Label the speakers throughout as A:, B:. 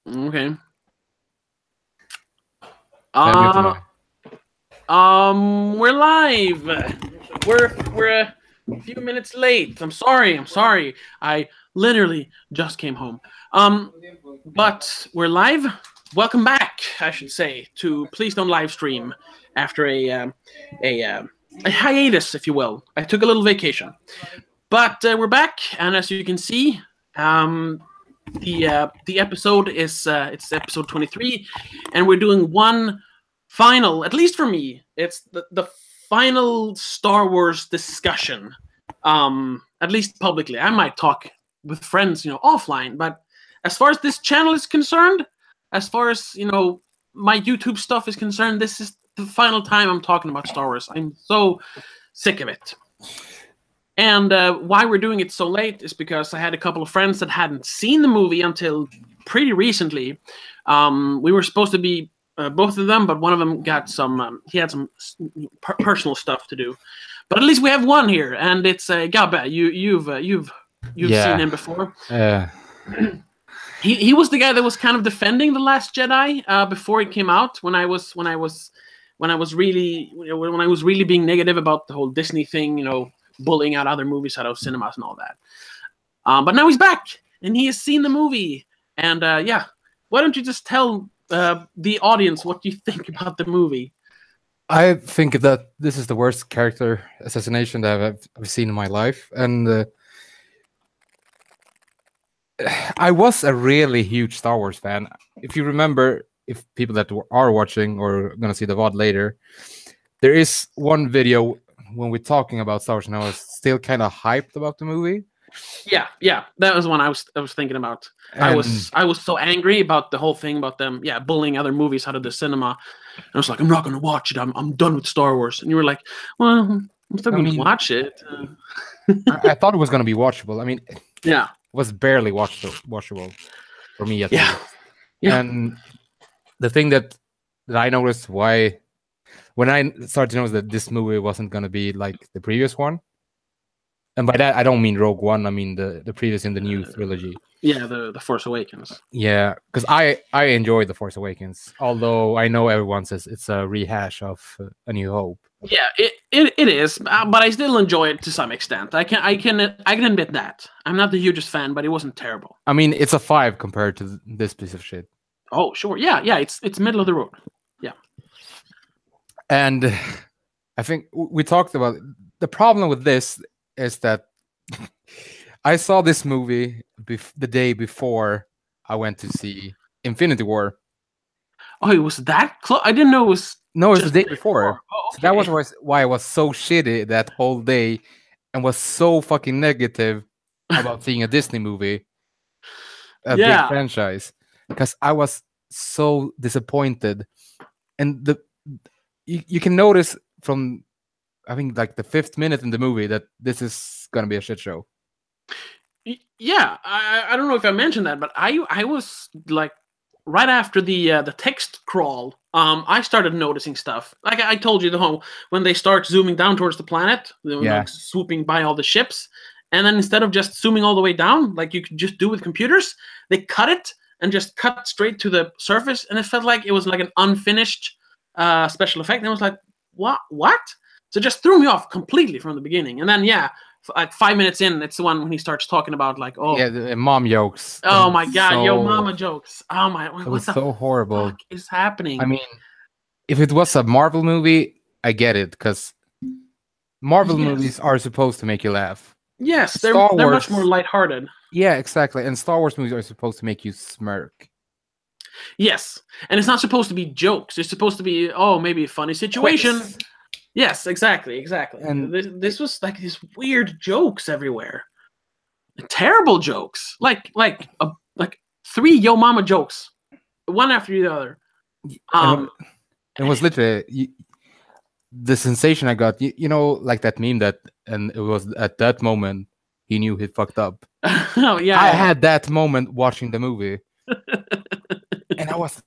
A: Okay.
B: Mute my.
A: We're live. We're a few minutes late. I'm sorry. I literally just came home. But we're live. Welcome back, I should say, to Please Don't Live Stream after a hiatus, if you will. I took a little vacation, but we're back, and as you can see, the episode is it's episode 23, and we're doing one final, at least for me, it's the final Star Wars discussion. At least publicly. I might talk with friends, offline, but as far as this channel is concerned, as far as my YouTube stuff is concerned, this is the final time I'm talking about Star Wars. I'm so sick of it. And why we're doing it so late is because I had a couple of friends that hadn't seen the movie until pretty recently. We were supposed to be both of them, but one of them got some. He had some personal stuff to do. But at least we have one here, and it's Gabbe. You've seen him before. He was the guy that was kind of defending The Last Jedi before it came out. When I was really being negative about the whole Disney thing, bullying out other movies out of cinemas and all that. But now he's back, and he has seen the movie. And why don't you just tell the audience what you think about the movie?
B: I think that this is the worst character assassination that I've seen in my life, and I was a really huge Star Wars fan. If you remember, if people that are watching or gonna see the VOD later, there is one video when we're talking about Star Wars, and I was still kind of hyped about the movie.
A: Yeah, that was one I was thinking about. And I was so angry about the whole thing about them, bullying other movies out of the cinema. And I was like, I'm not gonna watch it. I'm done with Star Wars. And you were like, well, I'm still gonna watch it.
B: I thought it was gonna be watchable. I mean,
A: yeah,
B: it was barely watchable for me at least.
A: Yeah.
B: And the thing that I noticed when I started to notice that this movie wasn't gonna be like the previous one. And by that, I don't mean Rogue One. I mean the previous in the new trilogy.
A: Yeah, the Force Awakens.
B: Yeah, because I enjoyed the Force Awakens, although I know everyone says it's a rehash of A New Hope.
A: Yeah, it is, but I still enjoy it to some extent. I can admit that. I'm not the hugest fan, but it wasn't terrible.
B: I mean, it's a 5 compared to this piece of shit.
A: Oh, sure. Yeah, it's middle of the road. Yeah.
B: And I think we talked about the problem with this is that I saw this movie the day before I went to see Infinity War.
A: Oh, it was that close? I didn't know it was.
B: No, it was the day before.
A: Oh, okay.
B: So that was why I was so shitty that whole day and was so fucking negative about seeing a Disney movie, a big franchise, because I was so disappointed. And you can notice from, I think, like the 5th minute in the movie that this is gonna be a shit show.
A: Yeah, I don't know if I mentioned that, but I was like right after the text crawl. I started noticing stuff. Like I told you, when they start zooming down towards the planet, swooping by all the ships, and then instead of just zooming all the way down, like you could just do with computers, they cut it and just cut straight to the surface, and it felt like it was like an unfinished special effect. And I was like, what? So it just threw me off completely from the beginning. And then, like 5 minutes in, it's the one when he starts talking about like,
B: the mom jokes.
A: Oh my god, yo mama jokes. Oh my,
B: it was so horrible.
A: Fuck is happening?
B: I mean, if it was a Marvel movie, I get it, because Marvel movies are supposed to make you laugh.
A: Yes, they're much more lighthearted.
B: Yeah, exactly. And Star Wars movies are supposed to make you smirk.
A: Yes, and it's not supposed to be jokes. It's supposed to be maybe a funny situation. Quiz. Yes, exactly. And this was like these weird jokes everywhere, terrible jokes, like 3 yo mama jokes, one after the other.
B: It was literally the sensation I got. Like that meme and it was at that moment he knew he fucked up.
A: Oh yeah,
B: I had that moment watching the movie, and I was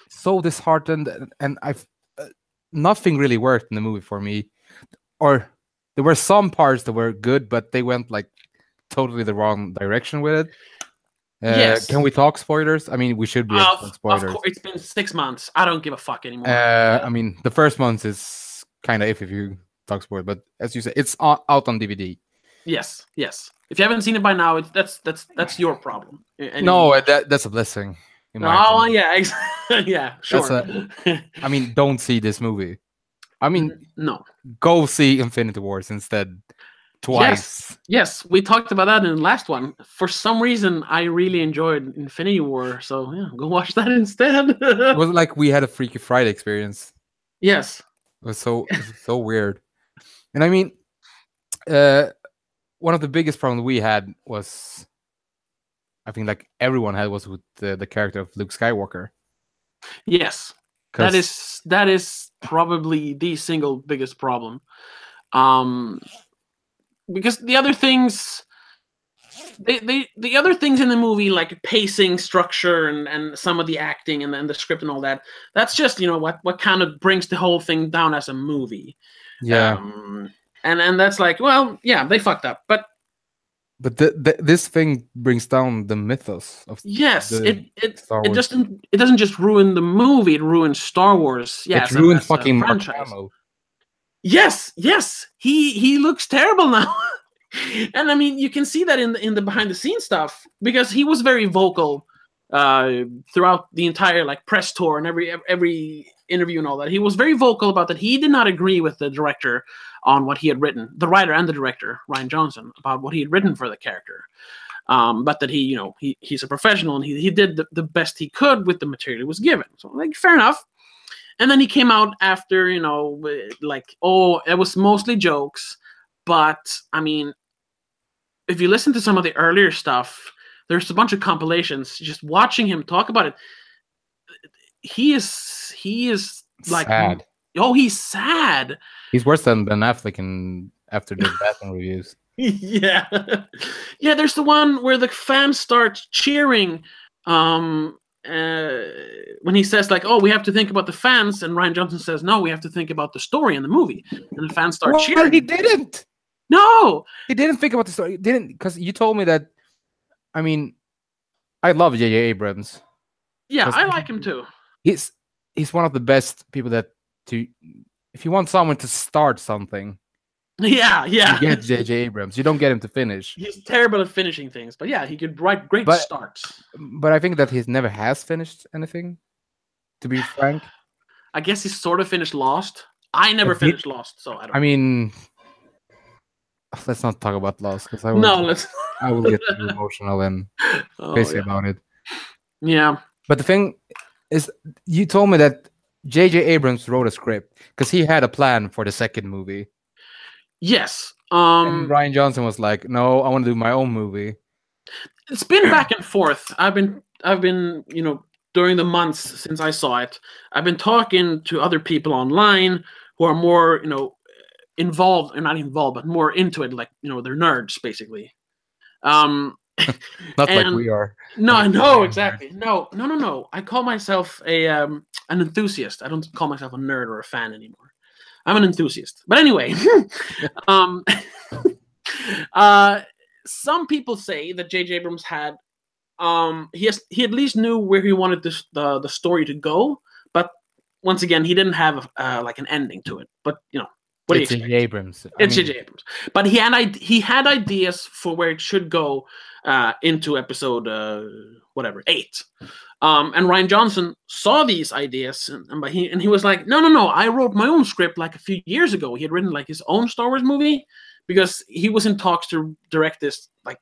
B: so disheartened, and nothing really worked in the movie for me. Or there were some parts that were good, but they went like totally the wrong direction with it.
A: Yes.
B: Can we talk spoilers? I mean, we should be able to talk
A: Of
B: spoilers.
A: course, it's been 6 months. I don't give a fuck anymore.
B: I mean, the first month is kind of if you talk spoilers, but as you say, it's out on DVD.
A: Yes. If you haven't seen it by now, that's your problem.
B: No, that's a blessing.
A: Oh yeah, yeah, sure.
B: I mean, don't see this movie. I mean,
A: no.
B: Go see Infinity Wars instead. Twice.
A: Yes, we talked about that in the last one. For some reason, I really enjoyed Infinity War, so yeah, go watch that instead.
B: It was like we had a Freaky Friday experience.
A: Yes.
B: It was so weird. And I mean, one of the biggest problems we had was, I think, like everyone had, was with the character of Luke Skywalker.
A: Yes, that is probably the single biggest problem. Because the other things, the other things in the movie, like pacing, structure, and some of the acting and the script and all that, that's just what kind of brings the whole thing down as a movie.
B: Yeah.
A: And that's like, well, yeah, they fucked up, but
B: this thing brings down the mythos of
A: Star Wars. It doesn't just ruin the movie, it ruins Star Wars. Yes,
B: it ruins fucking franchise.
A: Yes, he looks terrible now. And I mean, you can see that in the behind the scenes stuff, because he was very vocal throughout the entire like press tour and every interview and all that. He was very vocal about that he did not agree with the director on what he had written, the writer and the director, Rian Johnson, about what he had written for the character. But that he's a professional and he did the best he could with the material he was given. So like, fair enough. And then he came out after, like, oh, it was mostly jokes. But I mean, if you listen to some of the earlier stuff, there's a bunch of compilations. Just watching him talk about it, he is like
B: sad.
A: Oh, he's sad.
B: He's worse than Ben Affleck after the Batman reviews.
A: Yeah. There's the one where the fans start cheering when he says like, oh, we have to think about the fans, and Rian Johnson says, no, we have to think about the story in the movie, and the fans start cheering.
B: He didn't.
A: No,
B: he didn't think about the story. He didn't, because you told me that. I mean, I love J.J. Abrams.
A: Yeah, I like him too.
B: He's one of the best people if you want someone to start something.
A: Yeah.
B: You get J.J. Abrams. You don't get him to finish.
A: He's terrible at finishing things, but yeah, he could write great starts.
B: But I think that he never has finished anything, to be frank.
A: I guess he sort of finished Lost. I never finished Lost, so I don't.
B: I mean, let's not talk about Lost, because I will get too emotional and crazy about it.
A: Yeah.
B: But the thing is, you told me that J.J. Abrams wrote a script because he had a plan for the second movie.
A: Yes.
B: And Rian Johnson was like, "No, I want to do my own movie."
A: It's been back and forth. I've been, during the months since I saw it, I've been talking to other people online who are more, involved, or not involved, but more into it, like, they're nerds basically.
B: Not like we are.
A: No, exactly. No. I call myself an enthusiast. I don't call myself a nerd or a fan anymore. I'm an enthusiast. But anyway, some people say that J.J. Abrams had, he at least knew where he wanted the story to go, but once again, he didn't have like an ending to it. But what do you expect?
B: J.J. Abrams.
A: It's J.J. Abrams. But he had ideas for where it should go into episode 8. And Rian Johnson saw these ideas, and he was like, no, I wrote my own script like a few years ago. He had written like his own Star Wars movie, because he was in talks to direct this like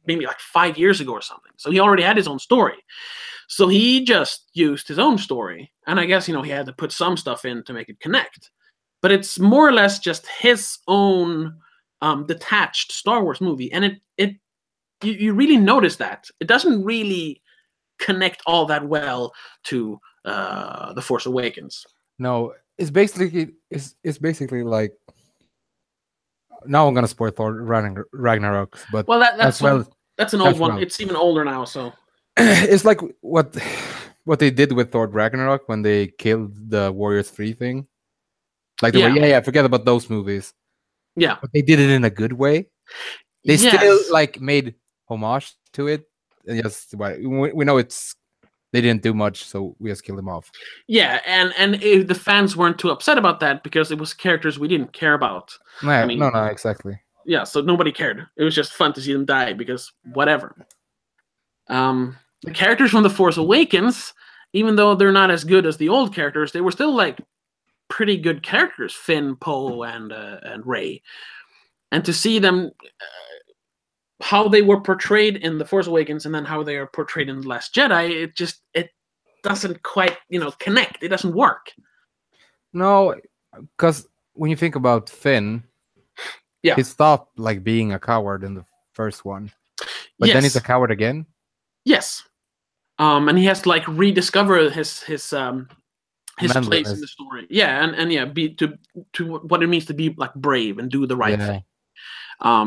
A: maybe like 5 years ago or something. So he already had his own story. So he just used his own story, and I guess he had to put some stuff in to make it connect. But it's more or less just his own detached Star Wars movie, and you really notice that it doesn't really connect all that well to The Force Awakens.
B: No, it's basically like, now I'm gonna spoil Thor Ragnarok, but
A: that's an old one. It's even older now, so
B: it's like what they did with Thor Ragnarok when they killed the Warriors 3 thing. Like forget about those movies.
A: Yeah,
B: but they did it in a good way. They still like made homage to it, and just we know they didn't do much, so we just killed them off.
A: Yeah, and if the fans weren't too upset about that because it was characters we didn't care about.
B: No, no, exactly.
A: Yeah, so nobody cared. It was just fun to see them die because whatever. The characters from The Force Awakens, even though they're not as good as the old characters, they were still like pretty good characters. Finn, Poe, and Rey, and to see them how they were portrayed in The Force Awakens and then how they are portrayed in The Last Jedi, it doesn't quite connect. It doesn't work.
B: No, because when you think about Finn, he stopped like being a coward in the first one, but then he's a coward again.
A: Yes, and he has to like rediscover his place in the story. Yeah, and be to what it means to be like brave and do the right thing.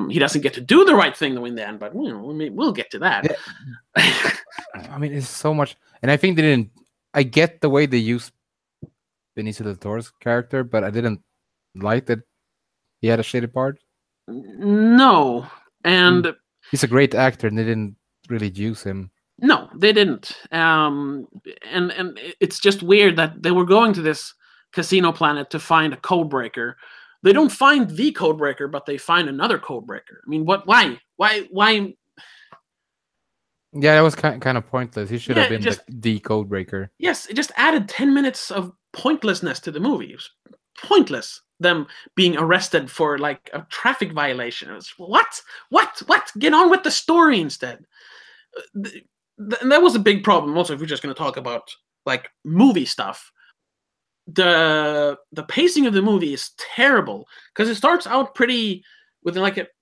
A: He doesn't get to do the right thing though in the end, but we'll get to that.
B: Yeah. I mean, it's so much, and I think they didn't. I get the way they use Benicio del Toro's character, but I didn't like that he had a shitty part.
A: No, and
B: he's a great actor, and they didn't really use him.
A: No, they didn't. And it's just weird that they were going to this casino planet to find a code breaker. They don't find the code breaker, but they find another code breaker. I mean, what? Why?
B: Yeah, that was kind of pointless. He should have been the code breaker.
A: Yes, it just added 10 minutes of pointlessness to the movie. It was pointless. Them being arrested for like a traffic violation. It was, what? Get on with the story instead. That was a big problem. Also, if we're just going to talk about like movie stuff, the pacing of the movie is terrible because it starts out it's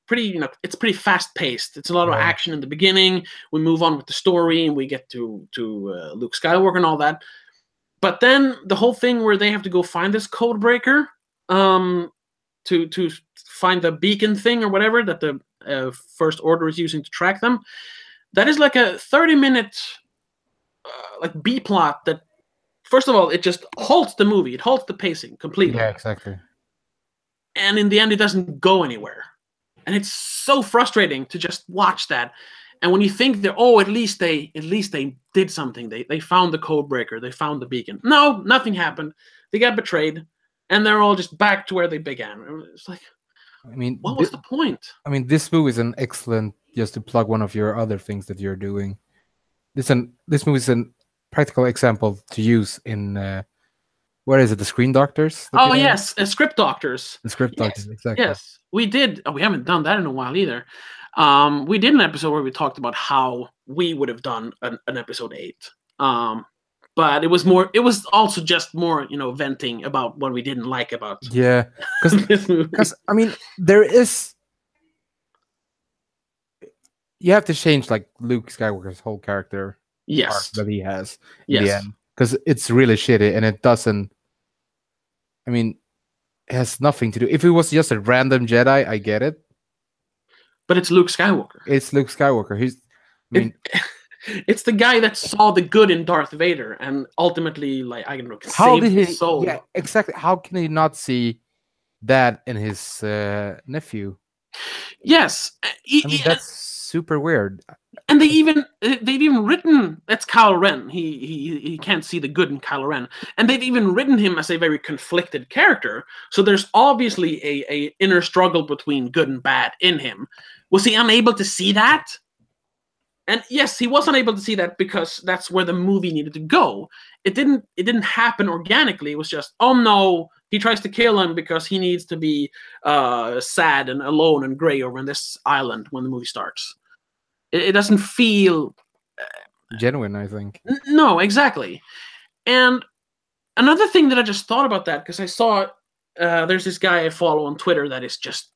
A: pretty fast paced. It's a lot of action in the beginning. We move on with the story and we get to Luke Skywalker and all that. But then the whole thing where they have to go find this code breaker to find the beacon thing or whatever that the First Order is using to track them. That is like a 30-minute like B plot that, first of all, it just halts the movie. It halts the pacing completely.
B: Yeah, exactly.
A: And in the end, it doesn't go anywhere. And it's so frustrating to just watch that. And when you think that, at least they did something. They found the code breaker. They found the beacon. No, nothing happened. They got betrayed, and they're all just back to where they began. It's like,
B: I mean,
A: what was the point?
B: I mean, this movie is an excellent. Just to plug one of your other things that you're doing, this movie is a practical example to use in what is it? The Screen Doctors?
A: Oh yes, Script Doctors.
B: The Script Doctors, exactly.
A: Yes, we did. We haven't done that in a while either. We did an episode where we talked about how we would have done an episode 8. But it was also just more, venting about what we didn't like about
B: this movie. Because I mean, there is. You have to change like Luke Skywalker's whole character arc that he has in the end, because it's really shitty and it doesn't. I mean, it has nothing to do. If it was just a random Jedi, I get it.
A: But it's Luke Skywalker.
B: It's Luke Skywalker.
A: It's the guy that saw the good in Darth Vader and ultimately, like, I don't know, saved his soul.
B: Yeah, exactly. How can he not see that in his nephew?
A: Yes,
B: I mean that's super weird.
A: And they've even written that's Kylo Ren. He can't see the good in Kylo Ren, and they've even written him as a very conflicted character. So there's obviously a inner struggle between good and bad in him. Was he unable to see that? And yes, he was unable to see that because that's where the movie needed to go. It didn't happen organically. It was just, oh no, he tries to kill him because he needs to be sad and alone and gray over on this island when the movie starts. It doesn't feel
B: genuine, I think.
A: No, exactly. And another thing that I just thought about that, because I saw there's this guy I follow on Twitter that is just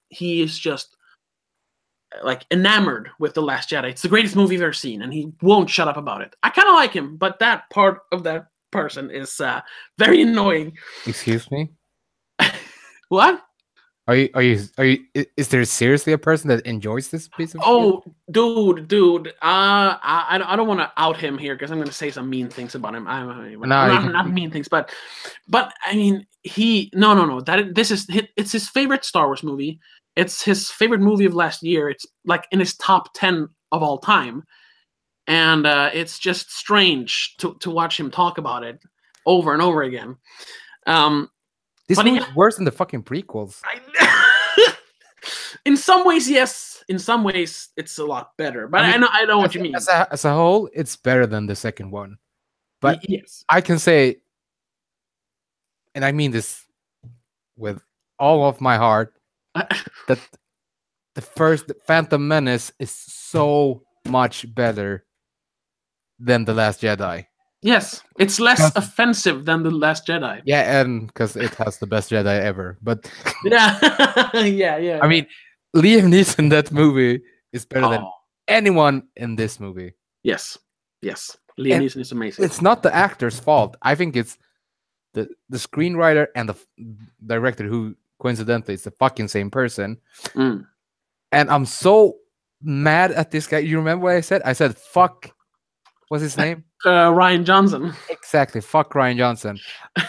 A: like enamored with The Last Jedi. It's the greatest movie I've ever seen, and he won't shut up about it. I kind of like him, but that part of that person is very annoying.
B: Excuse me?
A: What?
B: Are you? Is there seriously a person that enjoys this piece of?
A: Oh, shit? dude. I don't want to out him here because I'm going to say some mean things about him. Not mean things, but I mean, no. It's his favorite Star Wars movie. It's his favorite movie of last year. It's like in his top 10 of all time. and it's just strange to watch him talk about it over and over again.
B: This movie is worse than the fucking prequels.
A: In some ways, yes. In some ways, it's a lot better. But I know what you mean.
B: As a whole, it's better than the second one. But
A: yes,
B: I can say, and I mean this with all of my heart, that the first Phantom Menace is so much better than The Last Jedi.
A: Yes, it's less offensive than The Last Jedi.
B: Yeah, and because it has the best Jedi ever. But
A: yeah, yeah.
B: I mean, Liam Neeson in that movie is better than anyone in this movie.
A: Yes. Liam Neeson is amazing.
B: It's not the actor's fault. I think it's the screenwriter and the director, who coincidentally is the fucking same person. And I'm so mad at this guy. You remember what I said? I said, fuck. What's his name?
A: Rian Johnson.
B: Exactly. Fuck Rian Johnson.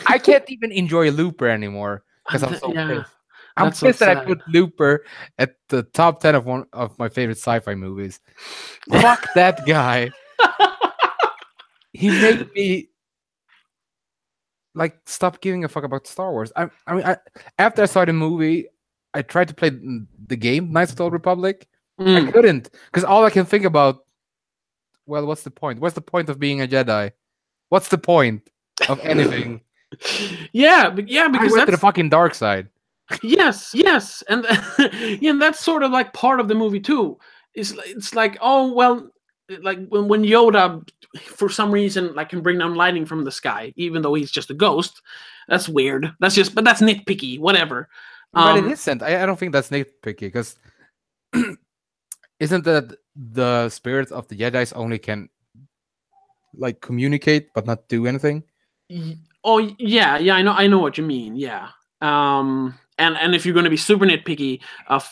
B: I can't even enjoy Looper anymore because I'm so pissed. I'm pissed that I put Looper at the top 10 of one of my favorite sci-fi movies. Fuck that guy. He made me like stop giving a fuck about Star Wars. I mean, after I saw the movie, I tried to play the game Knights of the Old Republic. I couldn't, because all I can think about, well, what's the point? What's the point of being a Jedi? What's the point of anything?
A: because
B: I went to the fucking dark side.
A: Yes, and and that's sort of like part of the movie too. It's like, oh well, like when Yoda, for some reason, like can bring down lightning from the sky, even though he's just a ghost. That's weird. But that's nitpicky. Whatever.
B: But it isn't. I don't think that's nitpicky, because isn't that the spirit of the Jedi's only can like communicate but not do anything?
A: Oh yeah, I know what you mean. Yeah. And if you're going to be super nitpicky,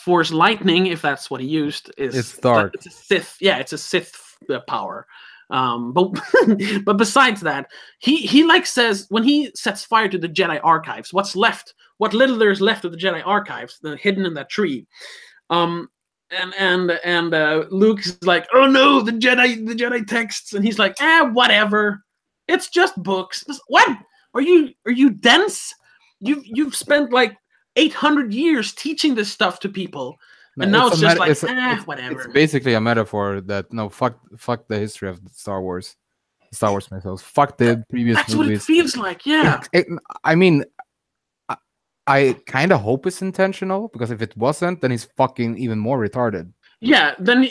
A: Force lightning, if that's what he used,
B: it's dark.
A: It's a Sith. Yeah, it's a Sith power. But but besides that, he like says, when he sets fire to the Jedi archives, what's left, what little there's left of the Jedi archives, hidden in that tree. And Luke's like, oh no, the Jedi texts, and he's like, whatever, it's just books. What? Are you dense? You've spent like 800 years teaching this stuff to people, and now it's just whatever.
B: It's basically a metaphor that fuck the history of Star Wars mythos. Fuck the previous
A: That's
B: movies.
A: What it feels like. Yeah.
B: I mean, I kind of hope it's intentional, because if it wasn't, then he's fucking even more retarded.
A: Yeah, then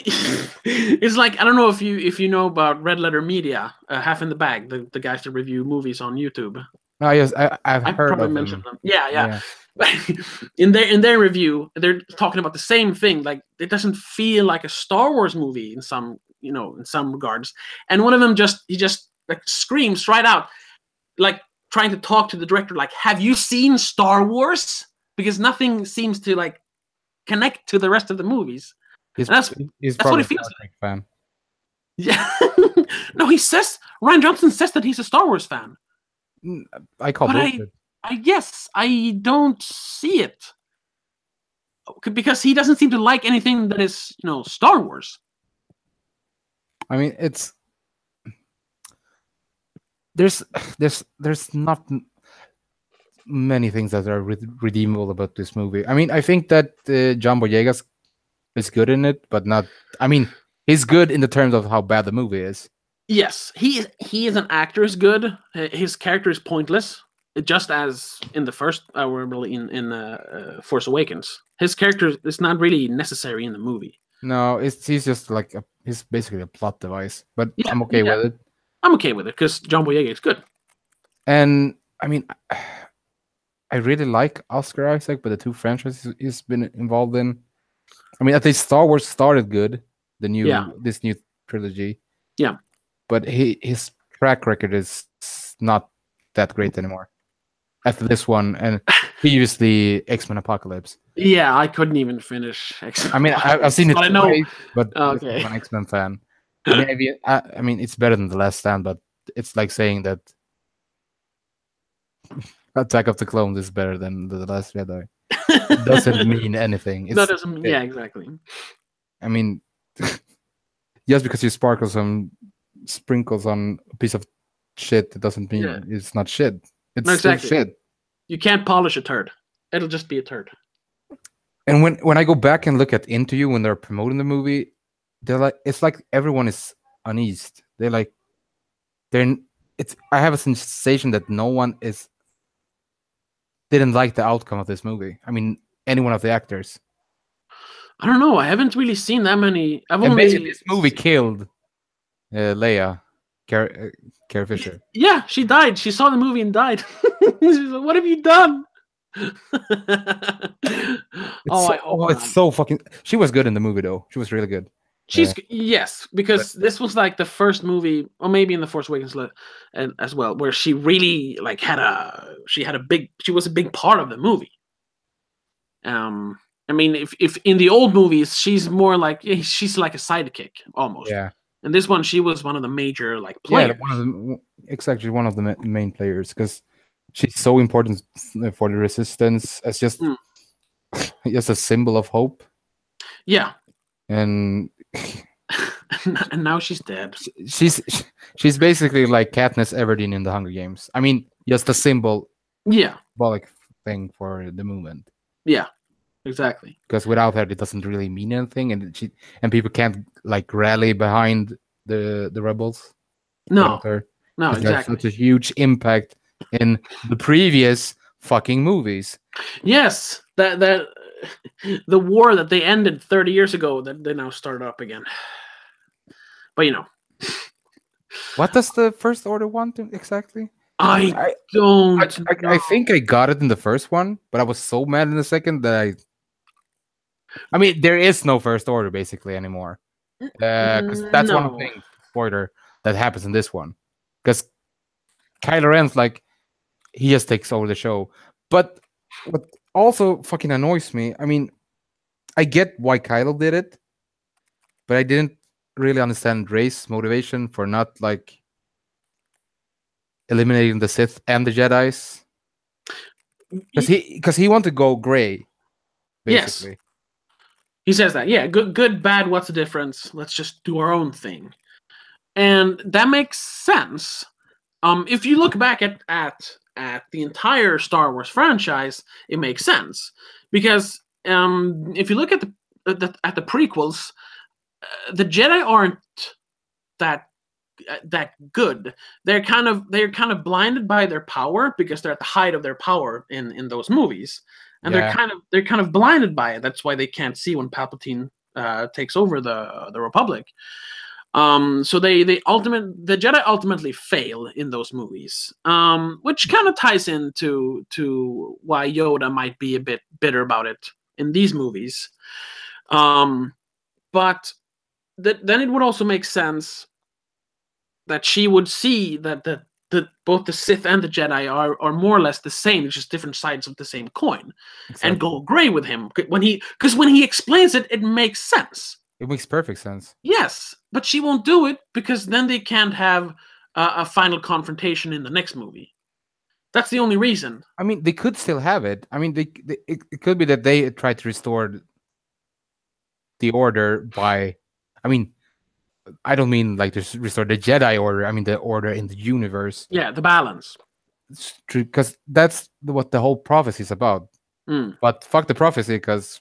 A: it's like, I don't know if you know about Red Letter Media, Half in the Bag, the guys that review movies on YouTube.
B: Oh yes, I've heard
A: probably
B: of
A: mentioned them. Yeah. in their review, they're talking about the same thing. Like, it doesn't feel like a Star Wars movie in some regards. And one of them just like screams right out, like trying to talk to the director, like, have you seen Star Wars? Because nothing seems to like connect to the rest of the movies.
B: He's
A: that's what it feels like.
B: Fan.
A: Yeah. No, Rian Johnson says that he's a Star Wars fan.
B: I call bullshit.
A: I don't see it, because he doesn't seem to like anything that is, Star Wars.
B: I mean, there's not many things that are redeemable about this movie. I mean, I think that John Boyega's is good in it, but not. I mean, he's good in the terms of how bad the movie is.
A: Yes, he is an actor is good. His character is pointless, just as in the first, in Force Awakens. His character is not really necessary in the movie.
B: No, he's just like he's basically a plot device. But yeah, I'm okay with it.
A: I'm okay with it because John Boyega is good.
B: And I mean, I really like Oscar Isaac, but the two franchises he's been involved in, I mean, at least Star Wars started good. This new trilogy.
A: Yeah.
B: But his track record is not that great anymore. After this one, and previously X-Men Apocalypse.
A: Yeah, I couldn't even finish X-Men.
B: I mean, I've seen it twice, but
A: okay.
B: I'm an X-Men fan. I mean, it's better than The Last Stand, but it's like saying that Attack of the Clones is better than The Last Jedi. It doesn't mean anything.
A: That doesn't mean, yeah, exactly.
B: I mean, just because you sparkle some sprinkles on a piece of shit, it doesn't mean it's not shit. It's
A: no, exactly.
B: still shit.
A: You can't polish a turd. It'll just be a turd.
B: And when I go back and look at Into You when they're promoting the movie, they're like, it's like everyone is uneased. They're like, I have a sensation that no one didn't like the outcome of this movie. I mean, any one of the actors.
A: I don't know. I haven't really seen that many.
B: Basically, this movie killed Leia, Carrie Fisher.
A: Yeah, she died. She saw the movie and died. She's like, what have you done?
B: It's so fucking. She was good in the movie, though. She was really good.
A: Yes, because this was like the first movie, or maybe in The Force Awakens as well, where she really like she was a big part of the movie. I mean, if in the old movies she's more like she's like a sidekick almost.
B: Yeah.
A: And this one, she was one of the major like players.
B: Yeah, exactly one of the main players, because she's so important for the Resistance as just a symbol of hope.
A: Yeah.
B: And
A: and now she's dead.
B: She's basically like Katniss Everdeen in the Hunger Games. I mean, just a symbol.
A: Yeah.
B: Symbolic thing for the movement.
A: Yeah. Exactly.
B: Because without her, it doesn't really mean anything, and people can't like rally behind the rebels.
A: No.
B: No,
A: exactly.
B: Such a huge impact in the previous fucking movies.
A: Yes, that the war that they ended 30 years ago, that they now start up again. But
B: what does the First Order want exactly?
A: I don't.
B: I think I got it in the first one, but I was so mad in the second that I mean, there is no First Order basically anymore, because that's one thing, spoiler, that happens in this one. Because Kylo Ren's like, he just takes over the show. But what also fucking annoys me, I mean, I get why Kylo did it, but I didn't really understand Rey's motivation for not like eliminating the Sith and the Jedis. Because he wanted to go gray, basically.
A: Yes. He says that, yeah, good, bad, what's the difference? Let's just do our own thing. And that makes sense. If you look back at the entire Star Wars franchise, it makes sense. Because if you look at the prequels, the Jedi aren't that good. They're kind of blinded by their power because they're at the height of their power in those movies. And they're kind of blinded by it. That's why they can't see when Palpatine takes over the Republic. So the Jedi ultimately fail in those movies, which kind of ties into why Yoda might be a bit bitter about it in these movies. But then it would also make sense that she would see that both the Sith and the Jedi are more or less the same, it's just different sides of the same coin, and go gray with him when he explains it, it makes sense.
B: It makes perfect sense.
A: Yes, but she won't do it because then they can't have a final confrontation in the next movie. That's the only reason.
B: I mean, they could still have it. I mean, it could be that they try to restore the order by. I mean, I don't mean like to restore the Jedi order. I mean the order in the universe.
A: Yeah, the balance.
B: It's true, because that's what the whole prophecy is about. But fuck the prophecy, because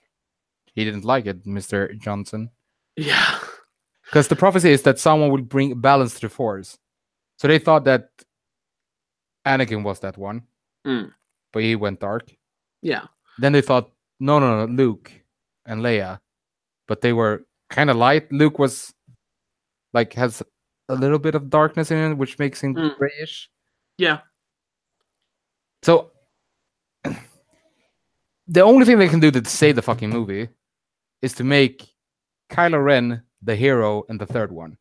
B: he didn't like it, Mr. Johnson.
A: Yeah.
B: Because the prophecy is that someone will bring balance to the Force. So they thought that Anakin was that one. But he went dark.
A: Yeah.
B: Then they thought, no, Luke and Leia. But they were kind of light. Luke was like has a little bit of darkness in it, which makes him grayish.
A: Yeah.
B: So the only thing they can do to save the fucking movie is to make Kylo Ren the hero in the third one.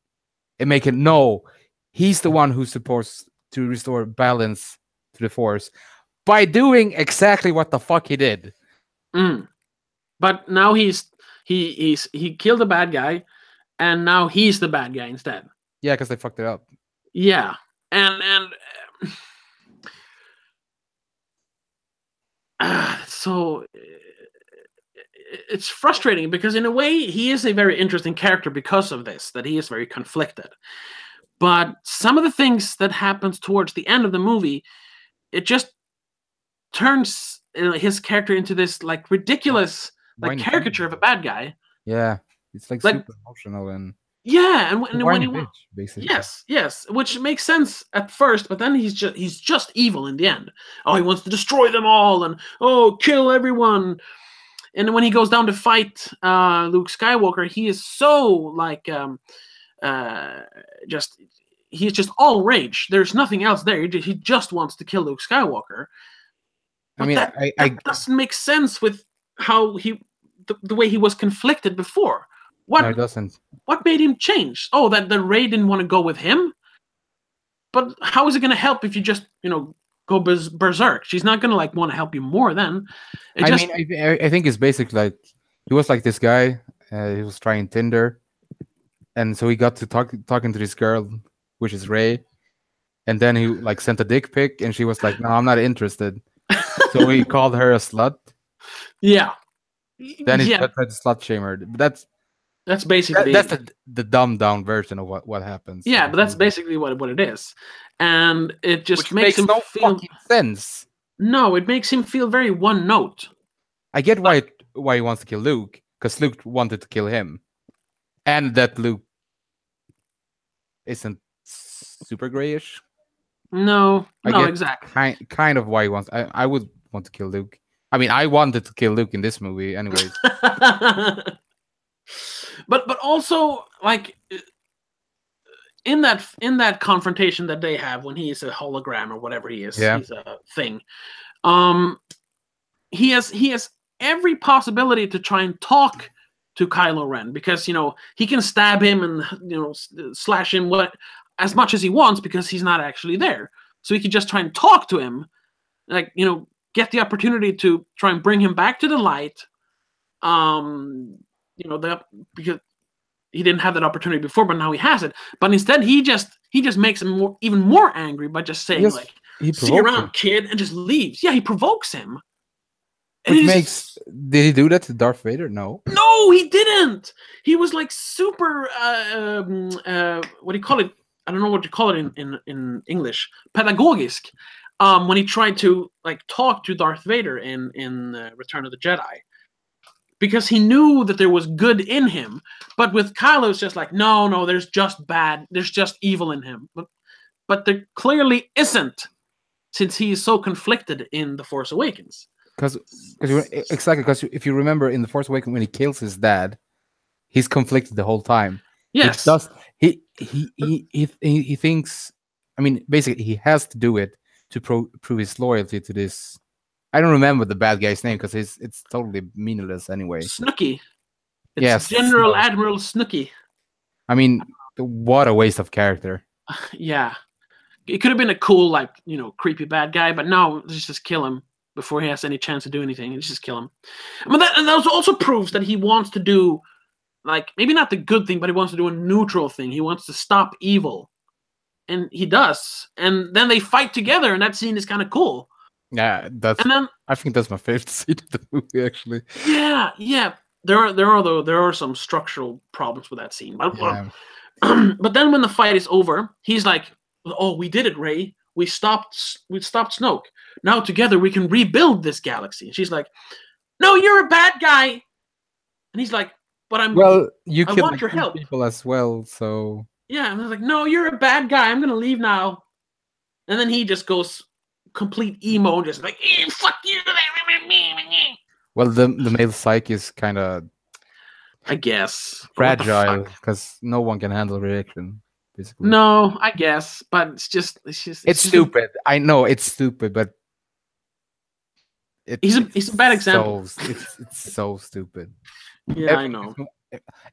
B: And make it he's the one who's supposed to restore balance to the Force by doing exactly what the fuck he did.
A: But now he killed the bad guy, and now he's the bad guy instead.
B: Yeah, because they fucked it up.
A: Yeah, and so it's frustrating because in a way he is a very interesting character because of this, that he is very conflicted. But some of the things that happens towards the end of the movie, it just turns his character into this like ridiculous like caricature of a bad guy.
B: Yeah, it's like super emotional and
A: when he
B: bitch, basically.
A: yes, which makes sense at first, but then he's just evil in the end. Oh, he wants to destroy them all and kill everyone. And when he goes down to fight Luke Skywalker, he is so like he's just all rage. There's nothing else there. He just wants to kill Luke Skywalker. But that doesn't make sense with how the way he was conflicted before.
B: No, it doesn't.
A: What made him change? Oh, that the Rey didn't want to go with him? But how is it going to help if you just, go berserk? She's not going to like want to help you more then.
B: I think it's basically like he was like this guy. He was trying Tinder, and so he got to talking to this girl, which is Rey, and then he like sent a dick pic, and she was like, "No, I'm not interested." So he called her a slut.
A: Yeah.
B: Then he tried to slut shame her. But
A: that's basically
B: the dumbed down version of what happens.
A: Yeah, but that's basically what it is, and it just makes him
B: no
A: feel
B: fucking sense.
A: No, it makes him feel very one note.
B: I get why he wants to kill Luke, because Luke wanted to kill him, and that Luke isn't super grayish.
A: No, exactly.
B: Kind of why he wants. I would want to kill Luke. I mean, I wanted to kill Luke in this movie, anyways.
A: But also like in that confrontation that they have when he is a hologram or whatever he is, he's a thing. He has every possibility to try and talk to Kylo Ren, because he can stab him and slash him as much as he wants, because he's not actually there. So he could just try and talk to him, like get the opportunity to try and bring him back to the light. Because he didn't have that opportunity before, but now he has it. But instead, he just makes him even more angry by just saying "See you around, kid," and just leaves. Yeah, he provokes him.
B: Did he do that to Darth Vader? No,
A: he didn't. He was like super. What do you call it? I don't know what you call it in English. Pedagogisk. When he tried to like talk to Darth Vader in Return of the Jedi. Because he knew that there was good in him, but with Kylo, it's just like no, there's just bad, there's just evil in him. But there clearly isn't, since he is so conflicted in The Force Awakens.
B: Because if you remember in The Force Awakens, when he kills his dad, he's conflicted the whole time.
A: Yes,
B: he thinks. I mean, basically, he has to do it to prove his loyalty to this. I don't remember the bad guy's name because it's totally meaningless anyway.
A: Snooky. It's General Admiral Snooky.
B: I mean, what a waste of character.
A: Yeah. It could have been a cool, like, creepy bad guy, but no, let's just kill him before he has any chance to do anything. Let's just kill him. And that also proves that he wants to do, like, maybe not the good thing, but he wants to do a neutral thing. He wants to stop evil. And he does. And then they fight together, and that scene is kind of cool.
B: Yeah, I think that's my favorite scene of the movie, actually.
A: Yeah. There are some structural problems with that scene. But then when the fight is over, he's like, "Oh, we did it, Rey. We stopped Snoke. Now together we can rebuild this galaxy." And she's like, "No, you're a bad guy." And he's like, "But I want your help."
B: People as well, so
A: yeah. And I was like, "No, you're a bad guy. I'm gonna leave now." And then he just goes complete emo, just like, "Fuck you."
B: Well, the male psyche is kind of,
A: I guess,
B: fragile because no one can handle reaction. Basically,
A: no, I guess, but it's
B: stupid. I know it's stupid, but
A: he's a bad example.
B: It's so stupid.
A: Yeah, I know.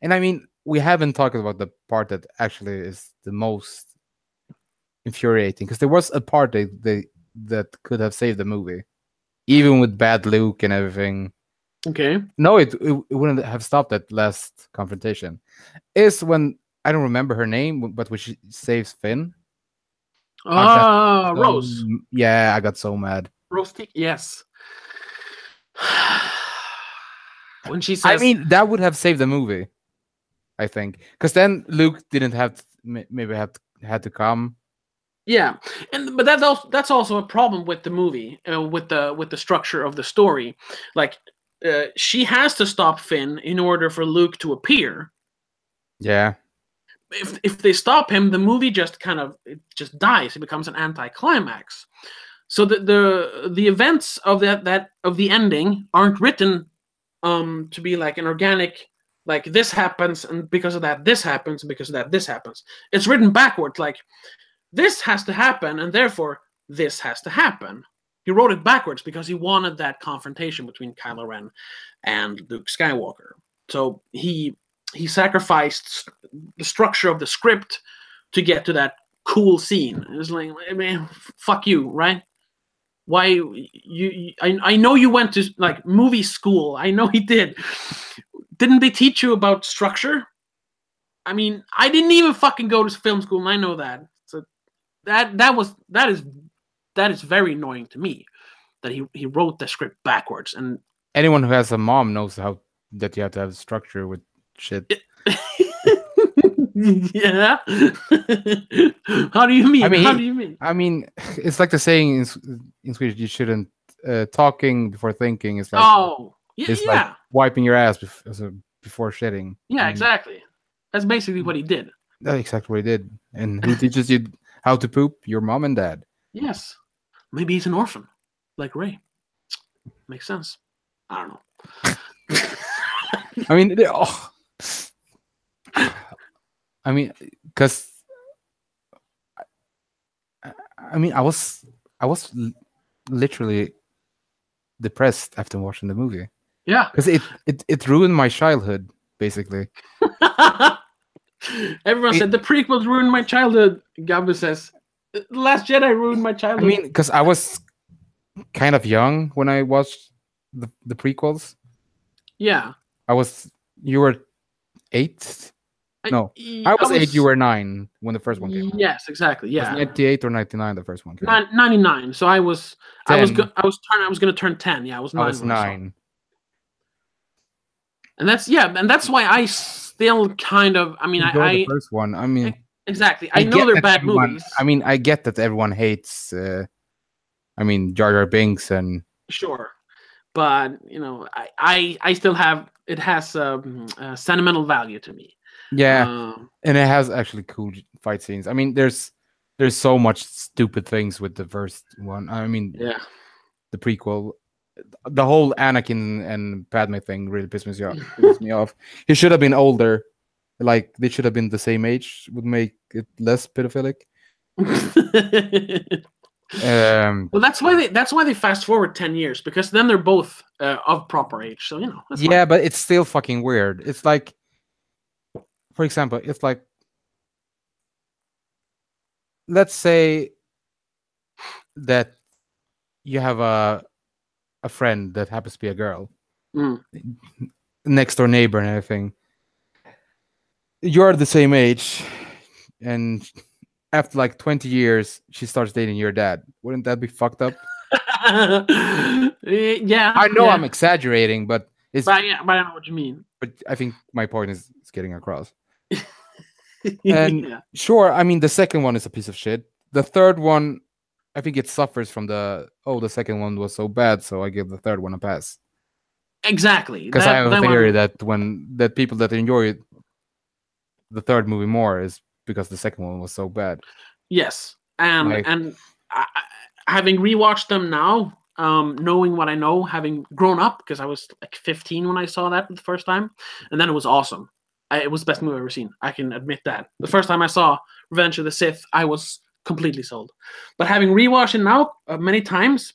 B: And I mean, we haven't talked about the part that actually is the most infuriating, because there was a part that could have saved the movie, even with bad Luke and everything.
A: Okay.
B: No, it wouldn't have stopped that last confrontation. Is when, I don't remember her name, but when she saves Finn.
A: Rose.
B: Yeah, I got so mad.
A: Rose, yes. When she says,
B: I mean, that would have saved the movie, I think, because then Luke didn't have to, maybe have had to come.
A: Yeah, but that's also a problem with the movie, with the structure of the story. Like, she has to stop Finn in order for Luke to appear.
B: Yeah.
A: If they stop him, the movie just just dies. It becomes an anticlimax. So the events of that of the ending aren't written to be like an organic, like this happens and because of that this happens and because of that this happens. It's written backwards, like this has to happen and therefore this has to happen. He wrote it backwards because he wanted that confrontation between Kylo Ren and Luke Skywalker. So he sacrificed the structure of the script to get to that cool scene. It's like, man, fuck you, right? Why you I know you went to like movie school. I know he did. Didn't they teach you about structure? I mean, I didn't even fucking go to film school, and I know that. So that is very annoying to me that he wrote the script backwards. And
B: anyone who has a mom knows that you have to have structure with shit.
A: Yeah. How do you mean? How do you mean?
B: I mean, it's like the saying in Swedish: you shouldn't talking before thinking. It's like like wiping your ass before shitting.
A: Yeah, exactly. That's basically what he did.
B: That's exactly what he did. And who teaches you how to poop? Your mom and dad.
A: Yes. Maybe he's an orphan, like Ray. Makes sense. I don't know.
B: I mean, I mean, because I mean, I was literally depressed after watching the movie.
A: Yeah,
B: because it ruined my childhood, basically.
A: Everyone said the prequels ruined my childhood. Gabu says, "The Last Jedi ruined my childhood."
B: I mean, because I was kind of young when I watched the prequels.
A: Yeah,
B: you were 8. No, I was 8. You were 9 when the first one came out.
A: Yes, exactly. Yeah,
B: it was 98 or 99 the first one came out.
A: 99. So I was
B: 10.
A: I was going to turn 10. Yeah, I was 9.
B: I was 9.
A: And that's why I still kind of. I mean,
B: the first one. I mean,
A: exactly. I know they're bad movies.
B: I mean, I get that everyone hates. I mean, Jar Jar Binks and.
A: Sure, but you know, I still have it has sentimental value to me.
B: Yeah, and it has actually cool fight scenes. I mean, there's so much stupid things with the first one. I mean,
A: yeah,
B: the prequel, the whole Anakin and Padme thing really pissed me off. He should have been older. Like they should have been the same age. Would make it less pedophilic.
A: Well, that's why they fast forward 10 years, because then they're both of proper age. So you know. That's
B: fine. But it's still fucking weird. It's like, for example, it's like, let's say that you have a friend that happens to be a girl, next door neighbor and everything. You're the same age, and after like 20 years, she starts dating your dad. Wouldn't that be fucked up?
A: Yeah.
B: I know I'm exaggerating, but it's.
A: But I know what you mean.
B: But I think my point is getting across. And sure, I mean, the second one is a piece of shit. The third one, I think it suffers from the second one was so bad, so I give the third one a pass.
A: Exactly.
B: Because I have a theory that people that enjoy the third movie more is because the second one was so bad.
A: Yes, and having rewatched them now, knowing what I know, having grown up, because I was like 15 when I saw that the first time, and then it was awesome. It was the best movie I've ever seen. I can admit that. The first time I saw Revenge of the Sith, I was completely sold. But having rewatched it now many times,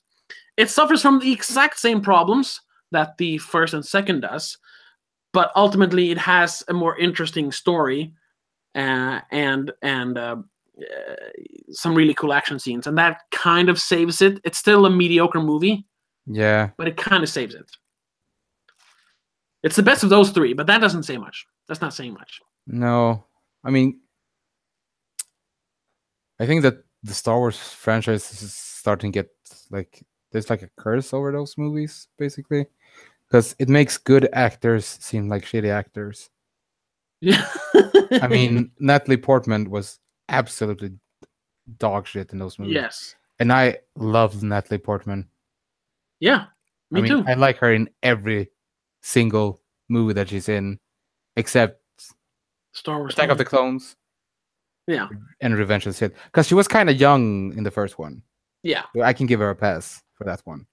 A: it suffers from the exact same problems that the first and second does, but ultimately it has a more interesting story and some really cool action scenes, and that kind of saves it. It's still a mediocre movie, but it kind of saves it. It's the best of those three, but that doesn't say much. That's not saying much.
B: No, I mean, I think that the Star Wars franchise is starting to get like there's like a curse over those movies, basically, because it makes good actors seem like shitty actors.
A: Yeah.
B: I mean, Natalie Portman was absolutely dog shit in those movies.
A: Yes.
B: And I love Natalie Portman.
A: Yeah, me too.
B: I like her in every single movie that she's in, except
A: Star Wars.
B: Attack of the Clones.
A: Yeah.
B: And Revenge of the Sith. Because she was kind of young in the first one.
A: Yeah.
B: So I can give her a pass for that one.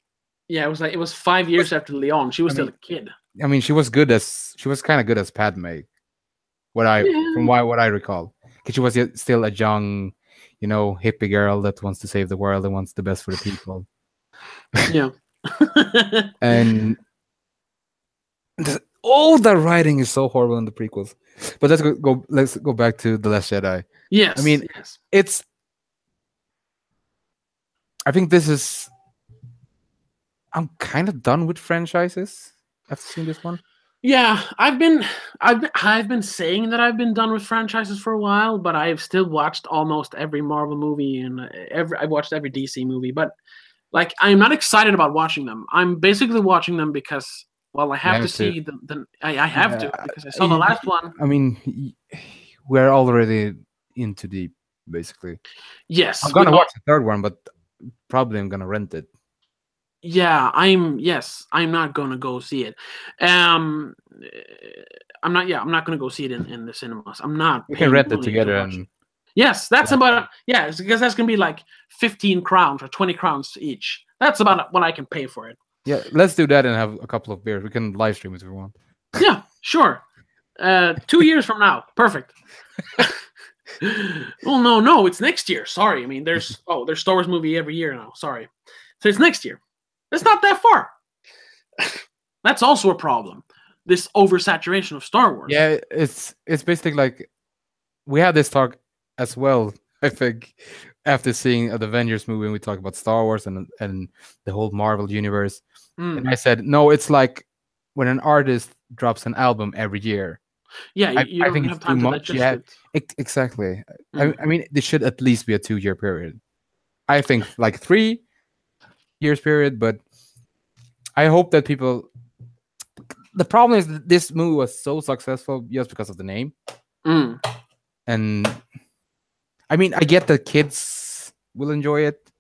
A: Yeah, it was 5 years after Leon. She was still a kid.
B: I mean, she was kind of good as Padme. What I recall, because she was still a young, hippie girl that wants to save the world and wants the best for the people.
A: Yeah.
B: And all the writing is so horrible in the prequels. But let's go back to The Last Jedi.
A: Yes.
B: I mean, I think this is. I'm kind of done with franchises after seeing this one.
A: Yeah, I've been saying that I've been done with franchises for a while, but I've still watched almost every Marvel movie and I watched every DC movie. But like, I'm not excited about watching them. I'm basically watching them because, well, I have to see I have to because I saw the last one.
B: I mean, we're already into deep, basically.
A: Yes,
B: I'm gonna watch the third one, but probably I'm gonna rent it.
A: Yeah, I'm not gonna go see it. I'm not gonna go see it in the cinemas. I'm not.
B: We can rent it together and.
A: Yes, that's about because that's gonna be like 15 crowns or 20 crowns each. That's about what I can pay for it.
B: Yeah, let's do that and have a couple of beers. We can live stream it if we want.
A: Yeah, sure. 2 years from now, perfect. Well, no, it's next year. Sorry, I mean there's Star Wars movie every year now. Sorry, so it's next year. It's not that far. That's also a problem. This oversaturation of Star Wars.
B: Yeah, it's basically like we had this talk as well. I think after seeing the Avengers movie, and we talked about Star Wars and the whole Marvel universe, and I said no, it's like when an artist drops an album every year.
A: Yeah, you
B: I
A: don't
B: think
A: have
B: it's
A: time
B: too
A: to
B: much.
A: digest it.
B: Exactly. I mean, there should at least be a 2-year period. I think like 3 years period, but I hope that people. The problem is that this movie was so successful just because of the name, and I mean, I get that kids will enjoy it.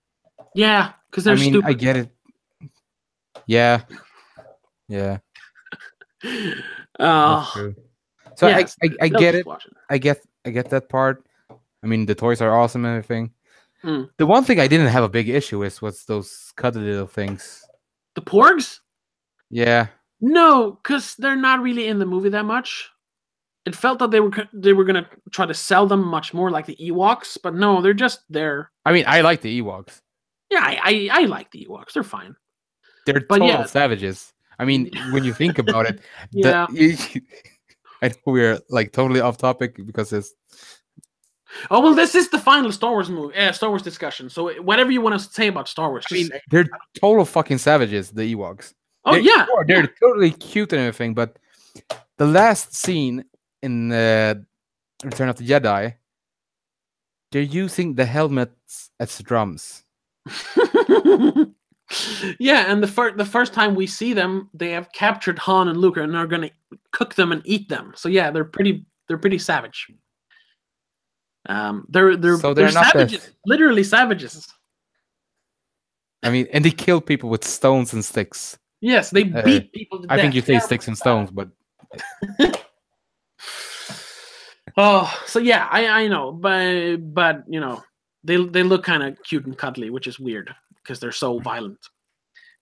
A: Yeah, because they're stupid.
B: I get it. Yeah. That's true. So yes, I get it. I get that part. I mean, the toys are awesome and everything. The one thing I didn't have a big issue with was those cuddly little things.
A: The porgs?
B: Yeah.
A: No, because they're not really in the movie that much. It felt that they were gonna try to sell them much more like the Ewoks, but no, they're just there.
B: I mean, I like the Ewoks.
A: Yeah, I like the Ewoks. They're fine.
B: They're total savages. I mean, when you think about it,
A: yeah.
B: I know we're like totally off topic because it's.
A: Oh well, this is the final Star Wars movie, Star Wars discussion. So whatever you want to say about Star Wars,
B: I mean, they're total fucking savages. The Ewoks.
A: Oh yeah,
B: they're totally cute and everything. But the last scene in Return of the Jedi, they're using the helmets as drums.
A: Yeah, and the first time we see them, they have captured Han and Luke and are going to cook them and eat them. So yeah, they're pretty savage. They're savages, literally savages.
B: I mean, and they kill people with stones and sticks.
A: Yes, they beat people to death.
B: I think you say sticks and stones, but.
A: Oh, so yeah, I know, but you know, they look kind of cute and cuddly, which is weird because they're so violent.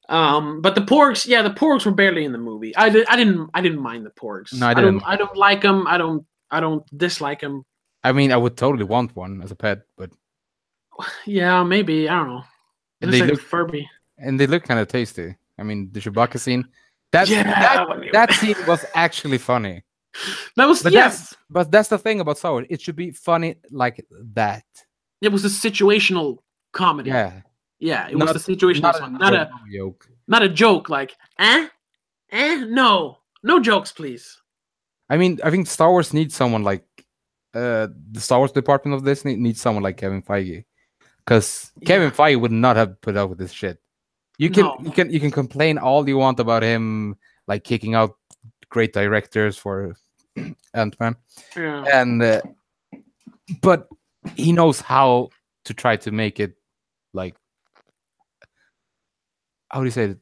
A: But the porgs were barely in the movie. I didn't mind the porgs.
B: No, I didn't.
A: I don't like them. I don't dislike them.
B: I mean, I would totally want one as a pet, but
A: yeah, maybe, I don't know.
B: And they
A: look Furby,
B: and they look kind of tasty. I mean, the Chewbacca scene. That scene was actually funny.
A: That was
B: but that's the thing about Star Wars. It should be funny like that.
A: It was a situational comedy.
B: Yeah,
A: it was a situational song, not a joke. Like, no jokes, please.
B: I mean, I think Star Wars needs someone like the Star Wars department of Disney needs someone like Kevin Feige, because Kevin Feige would not have put up with this shit. You can complain all you want about him, like kicking out great directors for Ant-Man,
A: yeah.
B: And but he knows how to try to make it like, how do you say it?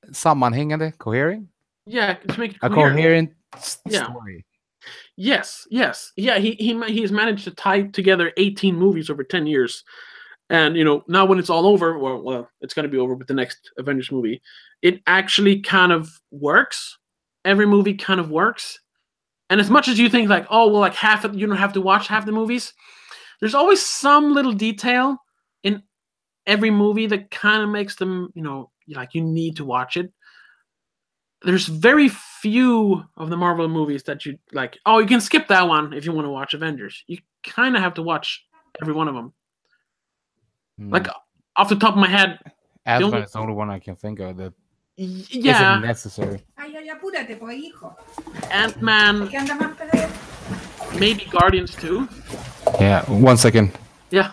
B: Sammanhängande, coherent?
A: Yeah, to make it
B: A
A: coherent.
B: coherent
A: Yeah.
B: story.
A: Yes. Yeah. He's managed to tie together 18 movies over 10 years, and now when it's all over, well, it's going to be over with the next Avengers movie. It actually kind of works. Every movie kind of works, and as much as you think like, oh well, like you don't have to watch half the movies. There's always some little detail in every movie that kind of makes them, like you need to watch it. There's very few of the Marvel movies that you like, oh, you can skip that one if you want to watch Avengers. You kind of have to watch every one of them. Like, off the top of my head,
B: Ant-Man is the only one I can think of that
A: yeah,
B: isn't necessary.
A: Ant-Man, maybe Guardians too.
B: Yeah, 1 second.
A: Yeah.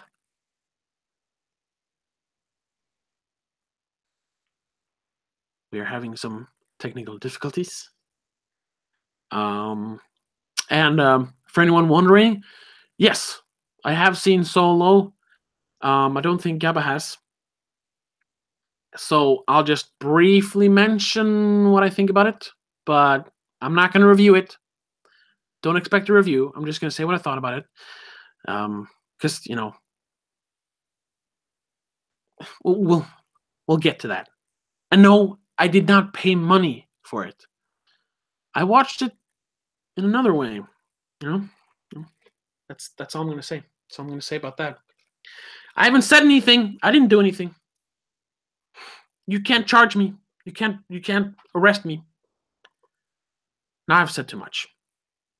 A: We are having some technical difficulties. And for anyone wondering, yes, I have seen Solo. I don't think Gabba has. So I'll just briefly mention what I think about it, but I'm not going to review it. Don't expect a review. I'm just going to say what I thought about it. Because, we'll get to that. And no, I did not pay money for it. I watched it in another way. That's all I'm going to say. That's all I'm going to say about that. I haven't said anything. I didn't do anything. You can't charge me. You can't arrest me. Now I've said too much.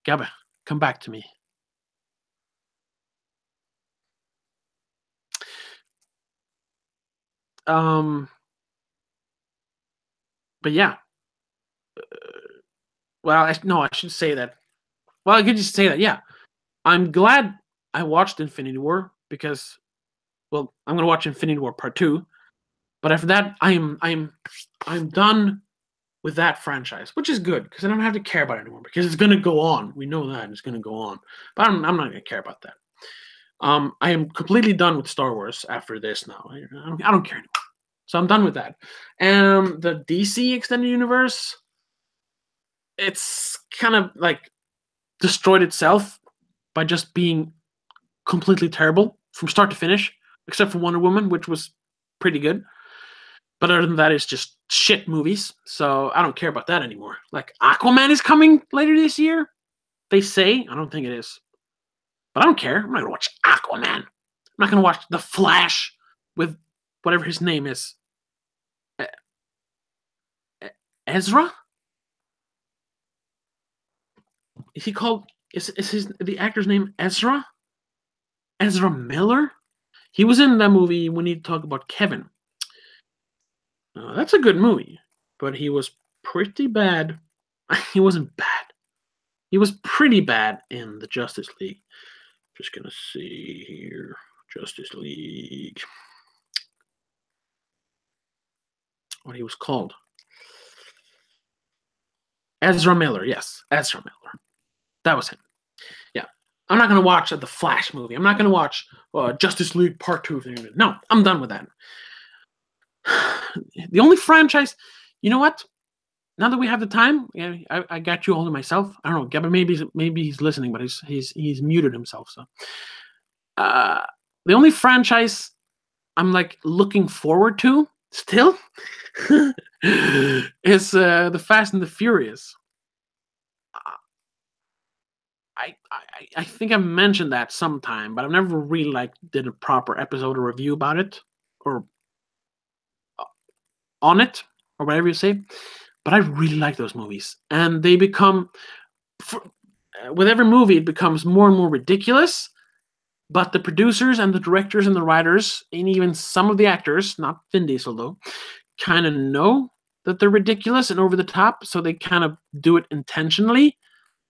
A: Gabba, come back to me. But yeah. Well, I should say that. Well, I could just say that. Yeah, I'm glad I watched Infinity War because, well, I'm gonna watch Infinity War Part 2. But after that, I'm done with that franchise, which is good because I don't have to care about it anymore because it's gonna go on. We know that it's gonna go on, but I'm not gonna care about that. I am completely done with Star Wars after this now. I don't care anymore. So I'm done with that. And the DC Extended Universe, it's kind of like destroyed itself by just being completely terrible from start to finish, except for Wonder Woman, which was pretty good. But other than that, it's just shit movies. So I don't care about that anymore. Like Aquaman is coming later this year. They say. I don't think it is. But I don't care. I'm not going to watch Aquaman. I'm not going to watch The Flash with whatever his name is. Ezra? Is he called? Is the actor's name Ezra? Ezra Miller? He was in that movie We Need to Talk About Kevin. That's a good movie, but he was pretty bad. He wasn't bad. He was pretty bad in the Justice League. Just gonna see here. Justice League. What he was called. Ezra Miller, yes. Ezra Miller. That was him. Yeah. I'm not gonna watch the Flash movie. I'm not gonna watch Justice League Part 2. No, I'm done with that. The only franchise, you know what? Now that we have the time, I got you all to myself. I don't know, Gabba, maybe he's listening, but he's muted himself. So, the only franchise I'm like looking forward to still is the Fast and the Furious. I think I've mentioned that sometime, but I've never really like did a proper episode or review about it or on it or whatever you say. But I really like those movies, and they become, with every movie, it becomes more and more ridiculous. But the producers and the directors and the writers, and even some of the actors, not Vin Diesel though, kind of know that they're ridiculous and over the top, so they kind of do it intentionally.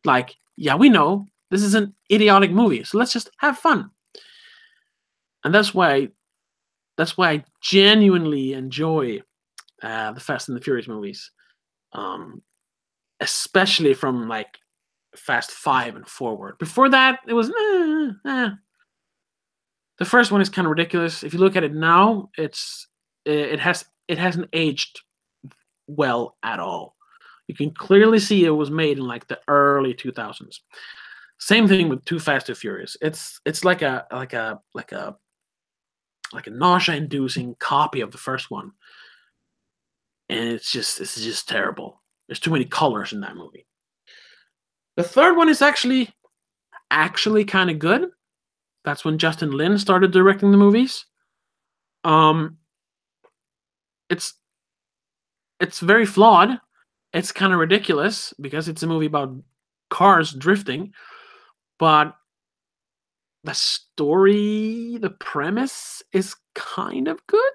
A: Like, yeah, we know this is an idiotic movie, so let's just have fun. And that's why I genuinely enjoy the Fast and the Furious movies. Especially from like Fast 5 and forward. Before that, it was The first one is kind of ridiculous. If you look at it now, it hasn't aged well at all. You can clearly see it was made in like the early 2000s. Same thing with Too Fast, Too Furious. It's like a nausea-inducing copy of the first one, and it's just terrible. There's too many colors in that movie. The third one is actually kind of good. That's when Justin Lin started directing the movies. It's very flawed. It's kind of ridiculous because it's a movie about cars drifting, but the story, the premise is kind of good.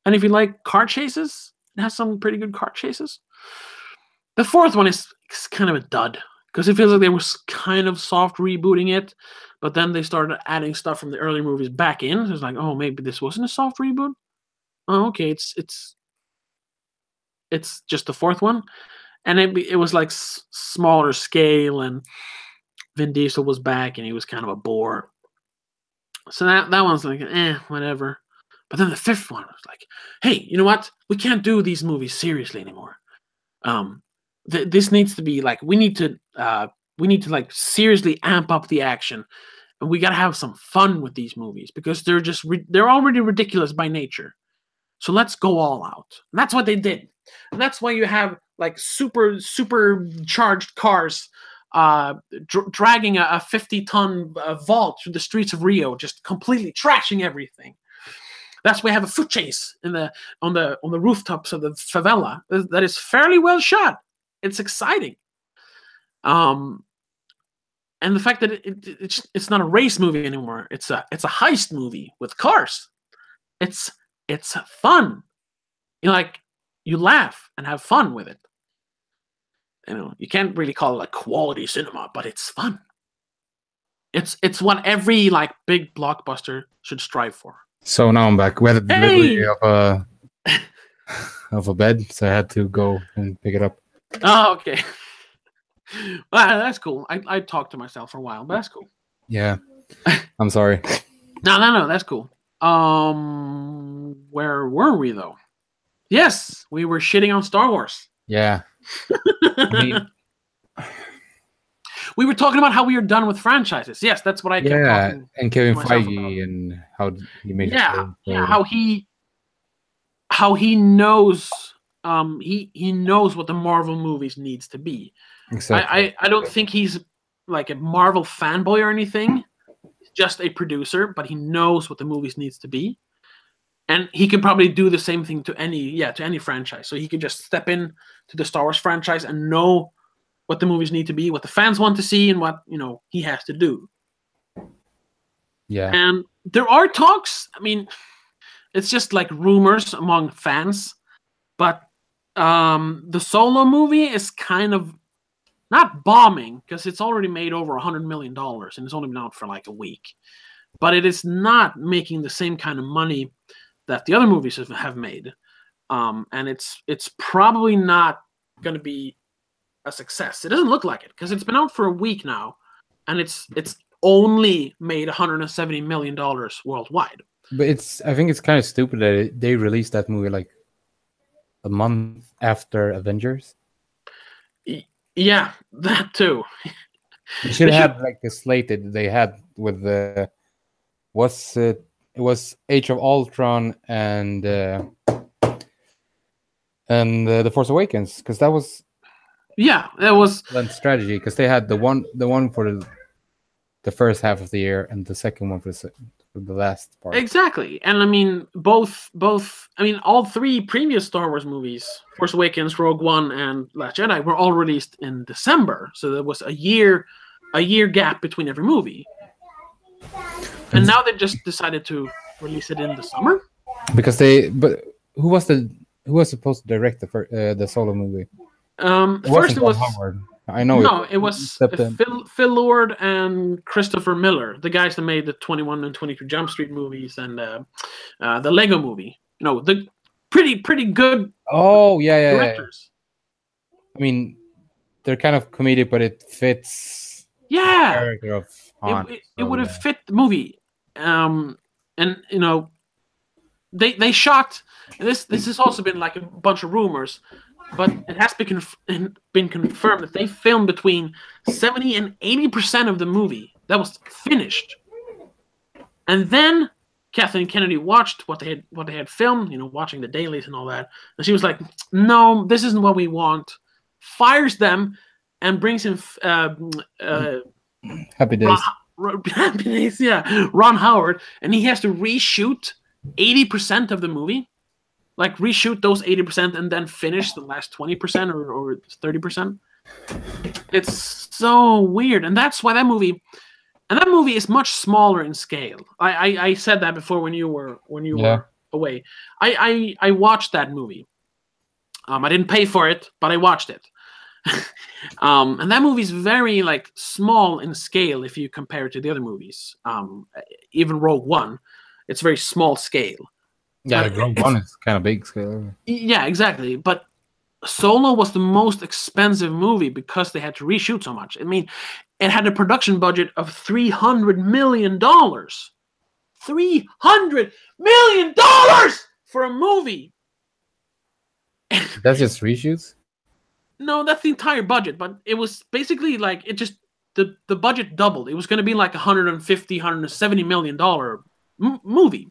A: And if you like car chases, it has some pretty good car chases. The fourth one is kind of a dud because it feels like they were kind of soft rebooting it, but then they started adding stuff from the early movies back in. So it's like, oh, maybe this wasn't a soft reboot. Oh, okay, it's just the fourth one, and it was like smaller scale, and Vin Diesel was back, and he was kind of a bore. So that one's like, whatever. But then the fifth one was like, hey, you know what? We can't do these movies seriously anymore. This needs to be like we need to like seriously amp up the action, and we gotta have some fun with these movies because they're already ridiculous by nature. So let's go all out. And that's what they did. And that's why you have like super charged cars dragging a 50-ton vault through the streets of Rio, just completely trashing everything. That's why we have a foot chase on the rooftops of the favela that is fairly well shot. It's exciting. And the fact that it's not a race movie anymore. It's a heist movie with cars. It's fun. You laugh and have fun with it. You can't really call it like quality cinema, but it's fun. It's what every like big blockbuster should strive for.
B: So now I'm back. We had a delivery of a bed, so I had to go and pick it up.
A: Oh, okay. Well, that's cool. I talked to myself for a while, but that's cool.
B: Yeah. I'm sorry.
A: No, that's cool. Where were we though? Yes, we were shitting on Star Wars.
B: Yeah.
A: We were talking about how we are done with franchises. Yes, that's what I kept talking.
B: And Kevin Feige and how he made
A: how he knows he knows what the Marvel movies needs to be. Exactly. I don't think he's like a Marvel fanboy or anything. He's just a producer, but he knows what the movies needs to be. And he can probably do the same thing to any franchise. So he could just step in to the Star Wars franchise and know what the movies need to be, what the fans want to see, and what he has to do.
B: Yeah.
A: And there are talks. I mean, it's just like rumors among fans, but the Solo movie is kind of not bombing because it's already made over $100 million and it's only been out for like a week. But it is not making the same kind of money that the other movies have made, and it's probably not going to be a success. It doesn't look like it because it's been out for a week now, and it's only made $170 million worldwide.
B: But I think it's kind of stupid that they released that movie like a month after Avengers.
A: Yeah, that too.
B: You should have like the slate that they had with the it was Age of Ultron and The Force Awakens, because that was strategy, because they had the one for the first half of the year and the second one for the last part.
A: Exactly. And I mean both all three previous Star Wars movies, Force Awakens, Rogue One, and Last Jedi, were all released in December. So there was a year gap between every movie. And now they just decided to release it in the summer.
B: Because who was supposed to direct the Solo movie?
A: First it was
B: Howard. I know.
A: No, it was Phil Lord and Christopher Miller, the guys that made the 21 and 22 Jump Street movies and the Lego movie. The pretty good.
B: Oh yeah,
A: directors.
B: Yeah. I mean, they're kind of comedic, but it fits.
A: Yeah.
B: The character of Han.
A: It would have fit the movie And you know, they shot. This has also been like a bunch of rumors, but it has been confirmed that they filmed between 70 and 80% of the movie that was finished, and then Kathleen Kennedy watched what they had filmed, you know, watching the dailies and all that, and she was like, "No, this isn't what we want." Fires them and brings in
B: Happy Days.
A: Happy Days, yeah, Ron Howard, and he has to reshoot 80% of the movie, like reshoot those 80% and then finish the last 20% or 30%. It's so weird, and that's why that movie is much smaller in scale. I said that before when you were away. I watched that movie. I didn't pay for it, but I watched it. And that movie is very like small in scale if you compare it to the other movies. Even Rogue One, it's very small scale.
B: Yeah, Rogue One is kind of big scale.
A: Yeah, exactly. But Solo was the most expensive movie because they had to reshoot so much. I mean, it had a production budget of $300 million. $300 million for a movie.
B: That's just reshoots?
A: No, that's the entire budget. But it was basically like it just the budget doubled. It was going to be like $170 million movie.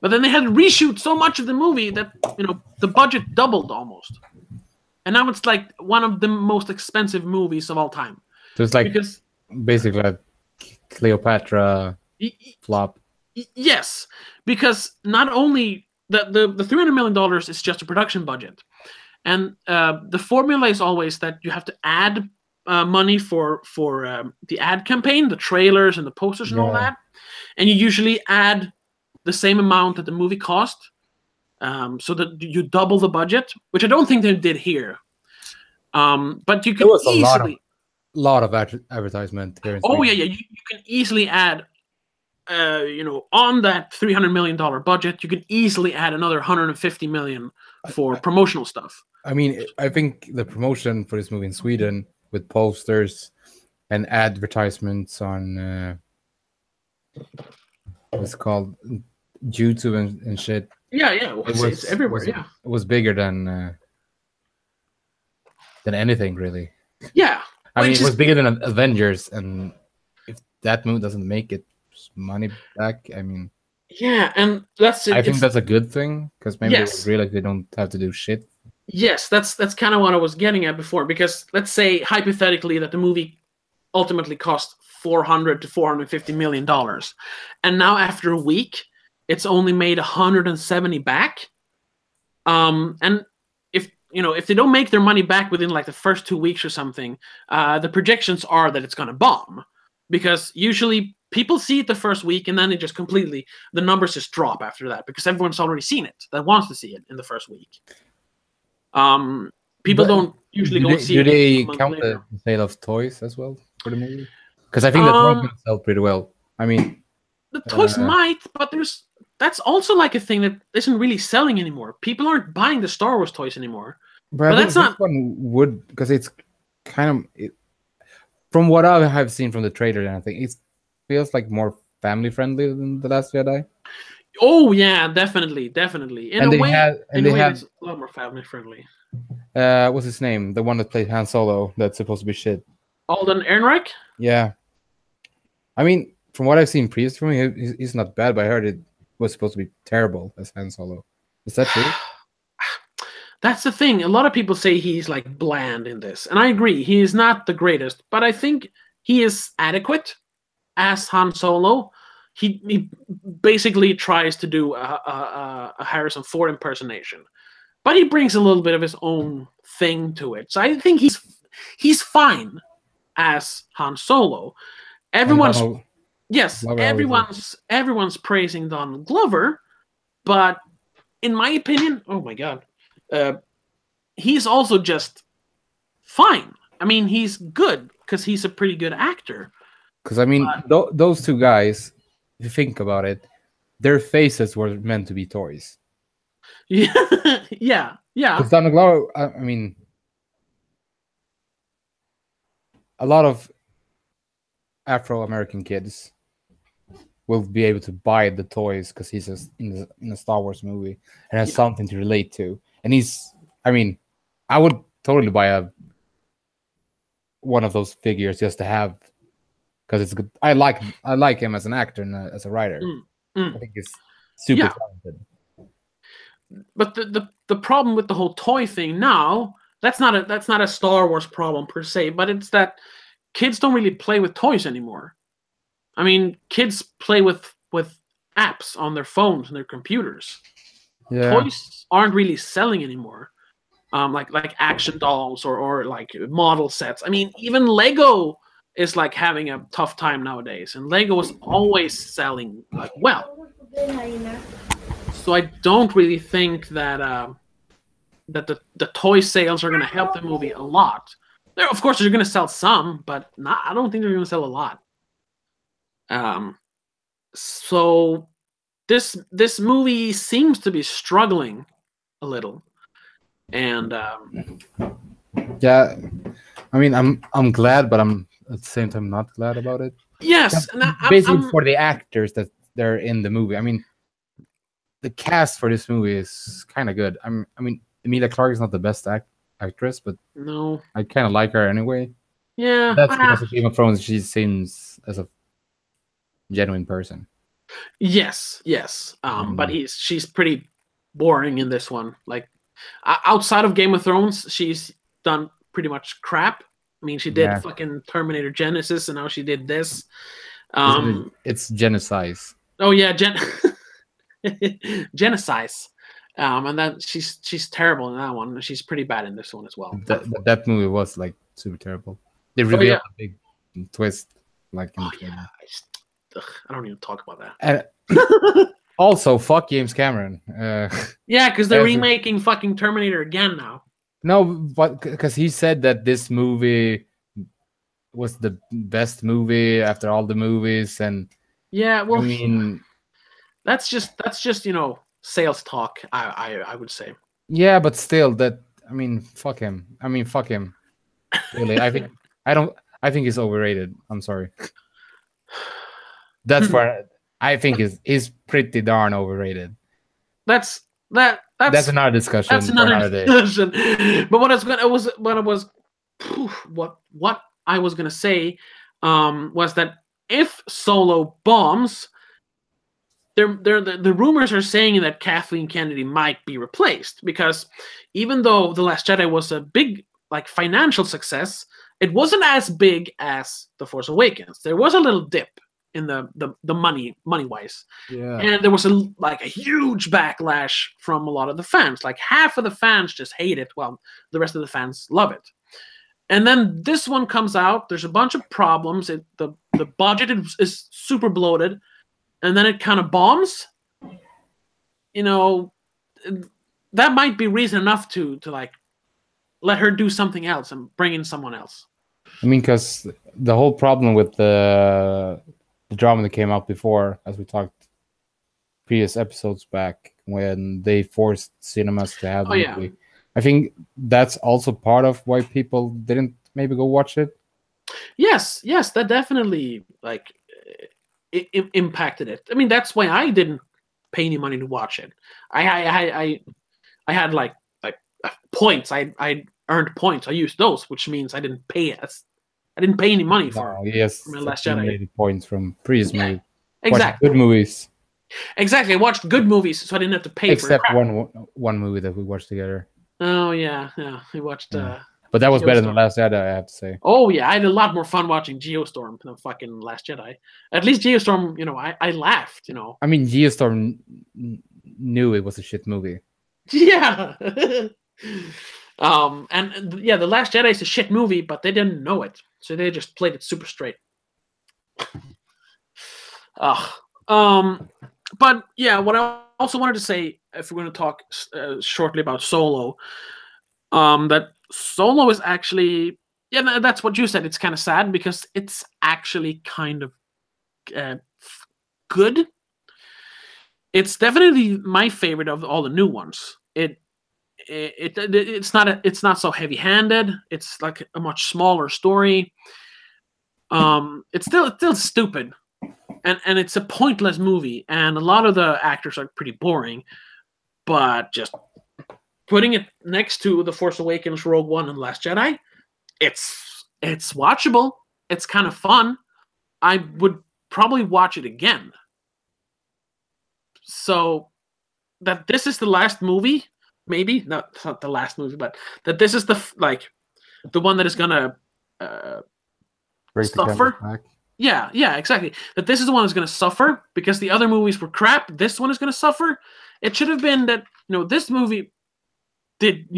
A: But then they had to reshoot so much of the movie that, you know, the budget doubled almost. And now it's like one of the most expensive movies of all time.
B: So it's like basically a Cleopatra flop.
A: Yes, because not only the $300 million is just a production budget, and the formula is always that you have to add money for the ad campaign, the trailers and the posters and all that, and you usually add the same amount that the movie cost, so that you double the budget, which I don't think they did here. But you can easily
B: a lot of advertisement here in
A: Sweden. Yeah, you can easily add, you know, on that $300 million budget, you can easily add another $150 million for promotional stuff.
B: I mean, I think the promotion for this movie in Sweden with posters and advertisements on what's called YouTube and shit.
A: Yeah, it's everywhere.
B: It was bigger than anything really.
A: Yeah,
B: I mean, it was bigger than Avengers, and if that movie doesn't make it money back, I mean,
A: yeah, and that's it.
B: I think that's a good thing because maybe they realize they don't have to do shit.
A: Yes, that's kind of what I was getting at before. Because let's say hypothetically that the movie ultimately cost $400 to $450 million, and now after a week, it's only made 170 back. And if they don't make their money back within like the first 2 weeks or something, the projections are that it's going to bomb, because usually people see it the first week and then it just completely, the numbers just drop after that because everyone's already seen it that wants to see it in the first week. People don't usually go see it.
B: Do they count the sale of toys as well for the movie? Because I think the toys can sell pretty well. I mean,
A: the toys might, but that's also like a thing that isn't really selling anymore. People aren't buying the Star Wars toys anymore.
B: But that's not one would, because it's kind of from what I have seen from the trailer and I think it feels like more family friendly than The Last Jedi.
A: Oh yeah, definitely. In a way, it's a lot more family friendly.
B: What's his name? The one that played Han Solo. That's supposed to be shit.
A: Alden Ehrenreich.
B: Yeah. I mean, from what I've seen previous from him, he's not bad, but I heard it was supposed to be terrible as Han Solo. Is that true?
A: That's the thing. A lot of people say he's like bland in this, and I agree. He is not the greatest, but I think he is adequate as Han Solo. He basically tries to do a Harrison Ford impersonation, but he brings a little bit of his own thing to it. So I think he's fine as Han Solo. Everyone's praising Donald Glover, but in my opinion, oh my god, he's also just fine. I mean, he's good because he's a pretty good actor.
B: Because I mean, those two guys, if you think about it, their faces were meant to be toys.
A: Yeah.
B: Because Donald Glover, I mean, a lot of Afro-American kids will be able to buy the toys because he's in a Star Wars movie and has something to relate to. And I would totally buy one of those figures just to have, because it's good. I like him as an actor and as a writer. I think he's super talented.
A: But the problem with the whole toy thing now, that's not a Star Wars problem per se, but it's that kids don't really play with toys anymore. I mean, kids play with apps on their phones and their computers. Yeah. Toys aren't really selling anymore. Like action dolls or like model sets. I mean, even Lego is like having a tough time nowadays, and Lego is always selling like well. So I don't really think that that the toy sales are going to help the movie a lot. Of course, they're going to sell some, but I don't think they're going to sell a lot. So this movie seems to be struggling a little, and
B: yeah, I mean, I'm glad, but I'm at the same time not glad about it.
A: Yes,
B: basically for the actors that they're in the movie. I mean, the cast for this movie is kind of good. I mean, Emilia Clarke is not the best actress, but
A: no,
B: I kind of like her anyway.
A: Yeah,
B: that's because of Game of Thrones. She seems as a genuine person.
A: Yes. But she's pretty boring in this one. Like outside of Game of Thrones, she's done pretty much crap. I mean, she did fucking Terminator Genesis, and now she did this.
B: It's genocide.
A: Oh yeah, genocide. And then she's terrible in that one. She's pretty bad in this one as well.
B: That movie was like super terrible. They revealed a big twist, like in the trailer.
A: I don't even talk about that.
B: And also, fuck James Cameron.
A: Yeah, because they're remaking fucking Terminator again now.
B: No, but because he said that this movie was the best movie after all the movies, and
A: yeah, well,
B: I mean,
A: that's just sales talk. I would say.
B: Yeah, but still, fuck him. Fuck him. Really, I think he's overrated. I'm sorry. That's where I think he's pretty darn overrated.
A: That's
B: another discussion.
A: That's another discussion. But what I was gonna say was that if Solo bombs, the rumors are saying that Kathleen Kennedy might be replaced, because even though The Last Jedi was a big financial success, it wasn't as big as The Force Awakens. There was a little dip in the money wise, and there was a huge backlash from a lot of the fans. Like half of the fans just hate it, while the rest of the fans love it. And then this one comes out. There's a bunch of problems. The budget is super bloated, and then it kind of bombs. That might be reason enough to let her do something else and bring in someone else.
B: I mean, because the whole problem with the drama that came out before, as we talked previous episodes back, when they forced cinemas to have the movie. I think that's also part of why people didn't maybe go watch it.
A: Yes, that definitely it impacted it. I mean, that's why I didn't pay any money to watch it. I had points. I earned points. I used those, which means I didn't pay any money for
B: my Last Jedi. Points from previous movies.
A: Exactly.
B: Good movies.
A: Exactly. I watched good movies, so I didn't have to pay
B: except for one movie that we watched together.
A: Oh yeah. We watched.
B: But that was better than Last Jedi, I have to say.
A: Oh yeah, I had a lot more fun watching Geostorm than fucking Last Jedi. At least Geostorm, I laughed.
B: I mean, Geostorm knew it was a shit movie.
A: Yeah. And The Last Jedi is a shit movie, but they didn't know it, so they just played it super straight. But yeah, what I also wanted to say, if we're going to talk shortly about Solo, that Solo is actually, that's what you said. It's kind of sad because it's actually kind of good. It's definitely my favorite of all the new ones. It's not so heavy-handed. It's like a much smaller story. It's still stupid, and it's a pointless movie, and a lot of the actors are pretty boring. But just putting it next to The Force Awakens, Rogue One, and Last Jedi, it's watchable. It's kind of fun. I would probably watch it again. So that this is the last movie, maybe not, it's not the last movie, but that this is the one that is gonna suffer. Yeah, exactly. That this is the one that's gonna suffer because the other movies were crap. This one is gonna suffer. It should have been that this movie did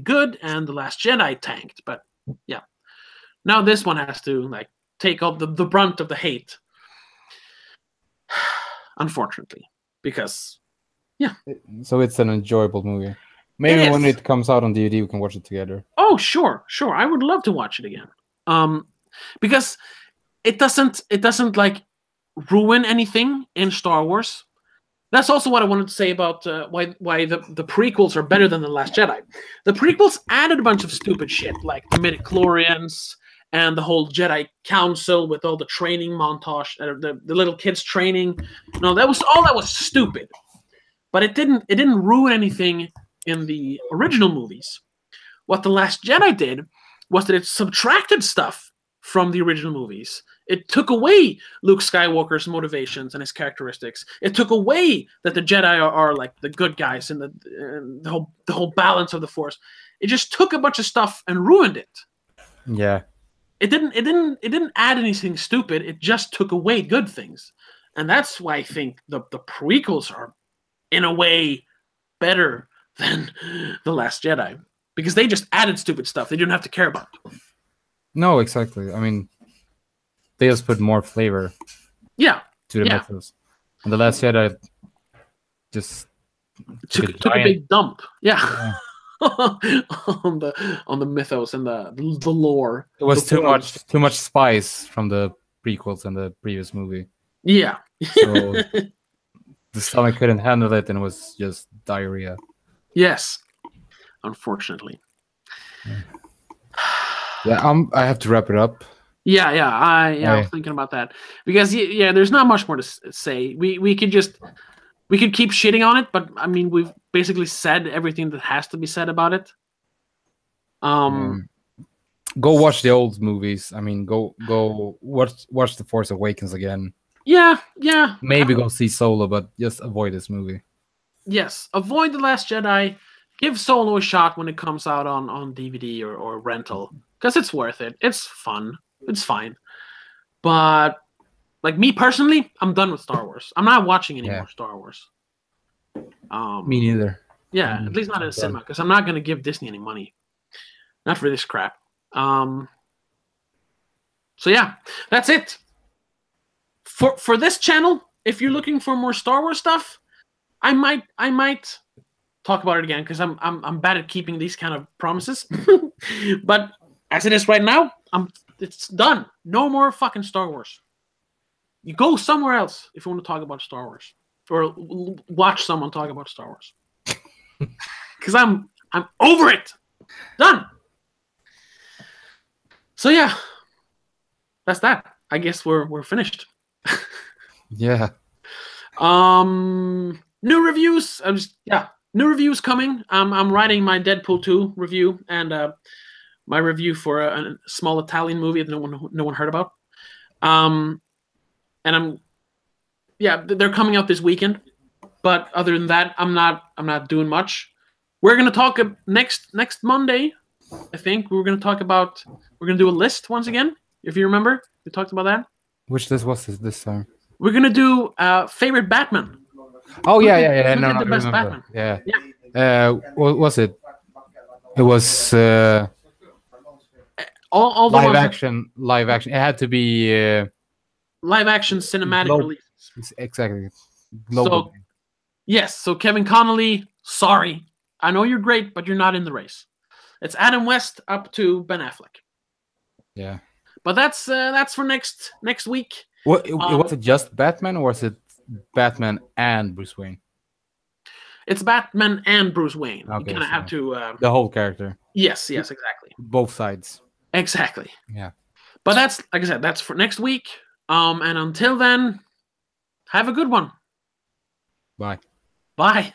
A: good and The Last Jedi tanked, but yeah, now this one has to take up the brunt of the hate, unfortunately, because
B: So it's an enjoyable movie. Maybe when it comes out on DVD, we can watch it together.
A: Oh, sure. I would love to watch it again. Because it doesn't ruin anything in Star Wars. That's also what I wanted to say about why the prequels are better than The Last Jedi. The prequels added a bunch of stupid shit, like the midichlorians and the whole Jedi Council with all the training montage, the little kids training. No, that was stupid. But it didn't ruin anything in the original movies. What The Last Jedi did was that it subtracted stuff from the original movies. It took away Luke Skywalker's motivations and his characteristics. It took away that the Jedi are like the good guys and the whole balance of the Force. It just took a bunch of stuff and ruined it.
B: Yeah.
A: It didn't add anything stupid. It just took away good things. And that's why I think the prequels are, in a way, better than The Last Jedi. Because they just added stupid stuff they didn't have to care about.
B: No, exactly. I mean, they just put more flavor to the mythos. And The Last Jedi just
A: took a big dump. Yeah. on the mythos and the lore.
B: It was too much spice from the prequels and the previous movie.
A: Yeah.
B: So the stomach couldn't handle it, and it was just diarrhea.
A: Yes, unfortunately.
B: Yeah, I have to wrap it up.
A: Yeah. I was thinking about that because there's not much more to say. We could keep shitting on it, but I mean we've basically said everything that has to be said about it.
B: Go watch the old movies. I mean, go watch The Force Awakens again.
A: Yeah.
B: Maybe go see Solo, but just avoid this movie.
A: Yes, avoid The Last Jedi. Give Solo a shot when it comes out on DVD or rental, because it's worth it. It's fun. It's fine. But like me personally, I'm done with Star Wars. I'm not watching any more Star Wars.
B: Me neither.
A: Yeah, at least not in a cinema, because I'm not going to give Disney any money. Not for this crap. So yeah, that's it. For this channel, if you're looking for more Star Wars stuff, I might talk about it again because I'm bad at keeping these kind of promises. But as it is right now, it's done. No more fucking Star Wars. You go somewhere else if you want to talk about Star Wars or watch someone talk about Star Wars. Because I'm over it. Done. So yeah, that's that. I guess we're finished.
B: Yeah.
A: New reviews. New reviews coming. I'm writing my Deadpool 2 review and my review for a small Italian movie that no one heard about. And they're coming out this weekend. But other than that, I'm not doing much. We're gonna talk next Monday. I think we're gonna do a list once again. If you remember, we talked about that.
B: Which list was this time?
A: We're gonna do favorite Batman.
B: Oh yeah. No,
A: the best Batman.
B: Yeah. What was it? It was
A: all the
B: live action. It had to be
A: live action cinematic releases.
B: Exactly. Global.
A: So Kevin Connolly, sorry. I know you're great, but you're not in the race. It's Adam West up to Ben Affleck.
B: Yeah.
A: But that's for next week.
B: Was it just Batman, or was it Batman and Bruce Wayne?
A: It's Batman and Bruce Wayne.
B: Okay,
A: you kind of have to
B: the whole character.
A: Yes, exactly.
B: Both sides.
A: Exactly.
B: Yeah.
A: But that's, like I said, that's for next week. And until then, Have a good one.
B: Bye.
A: Bye.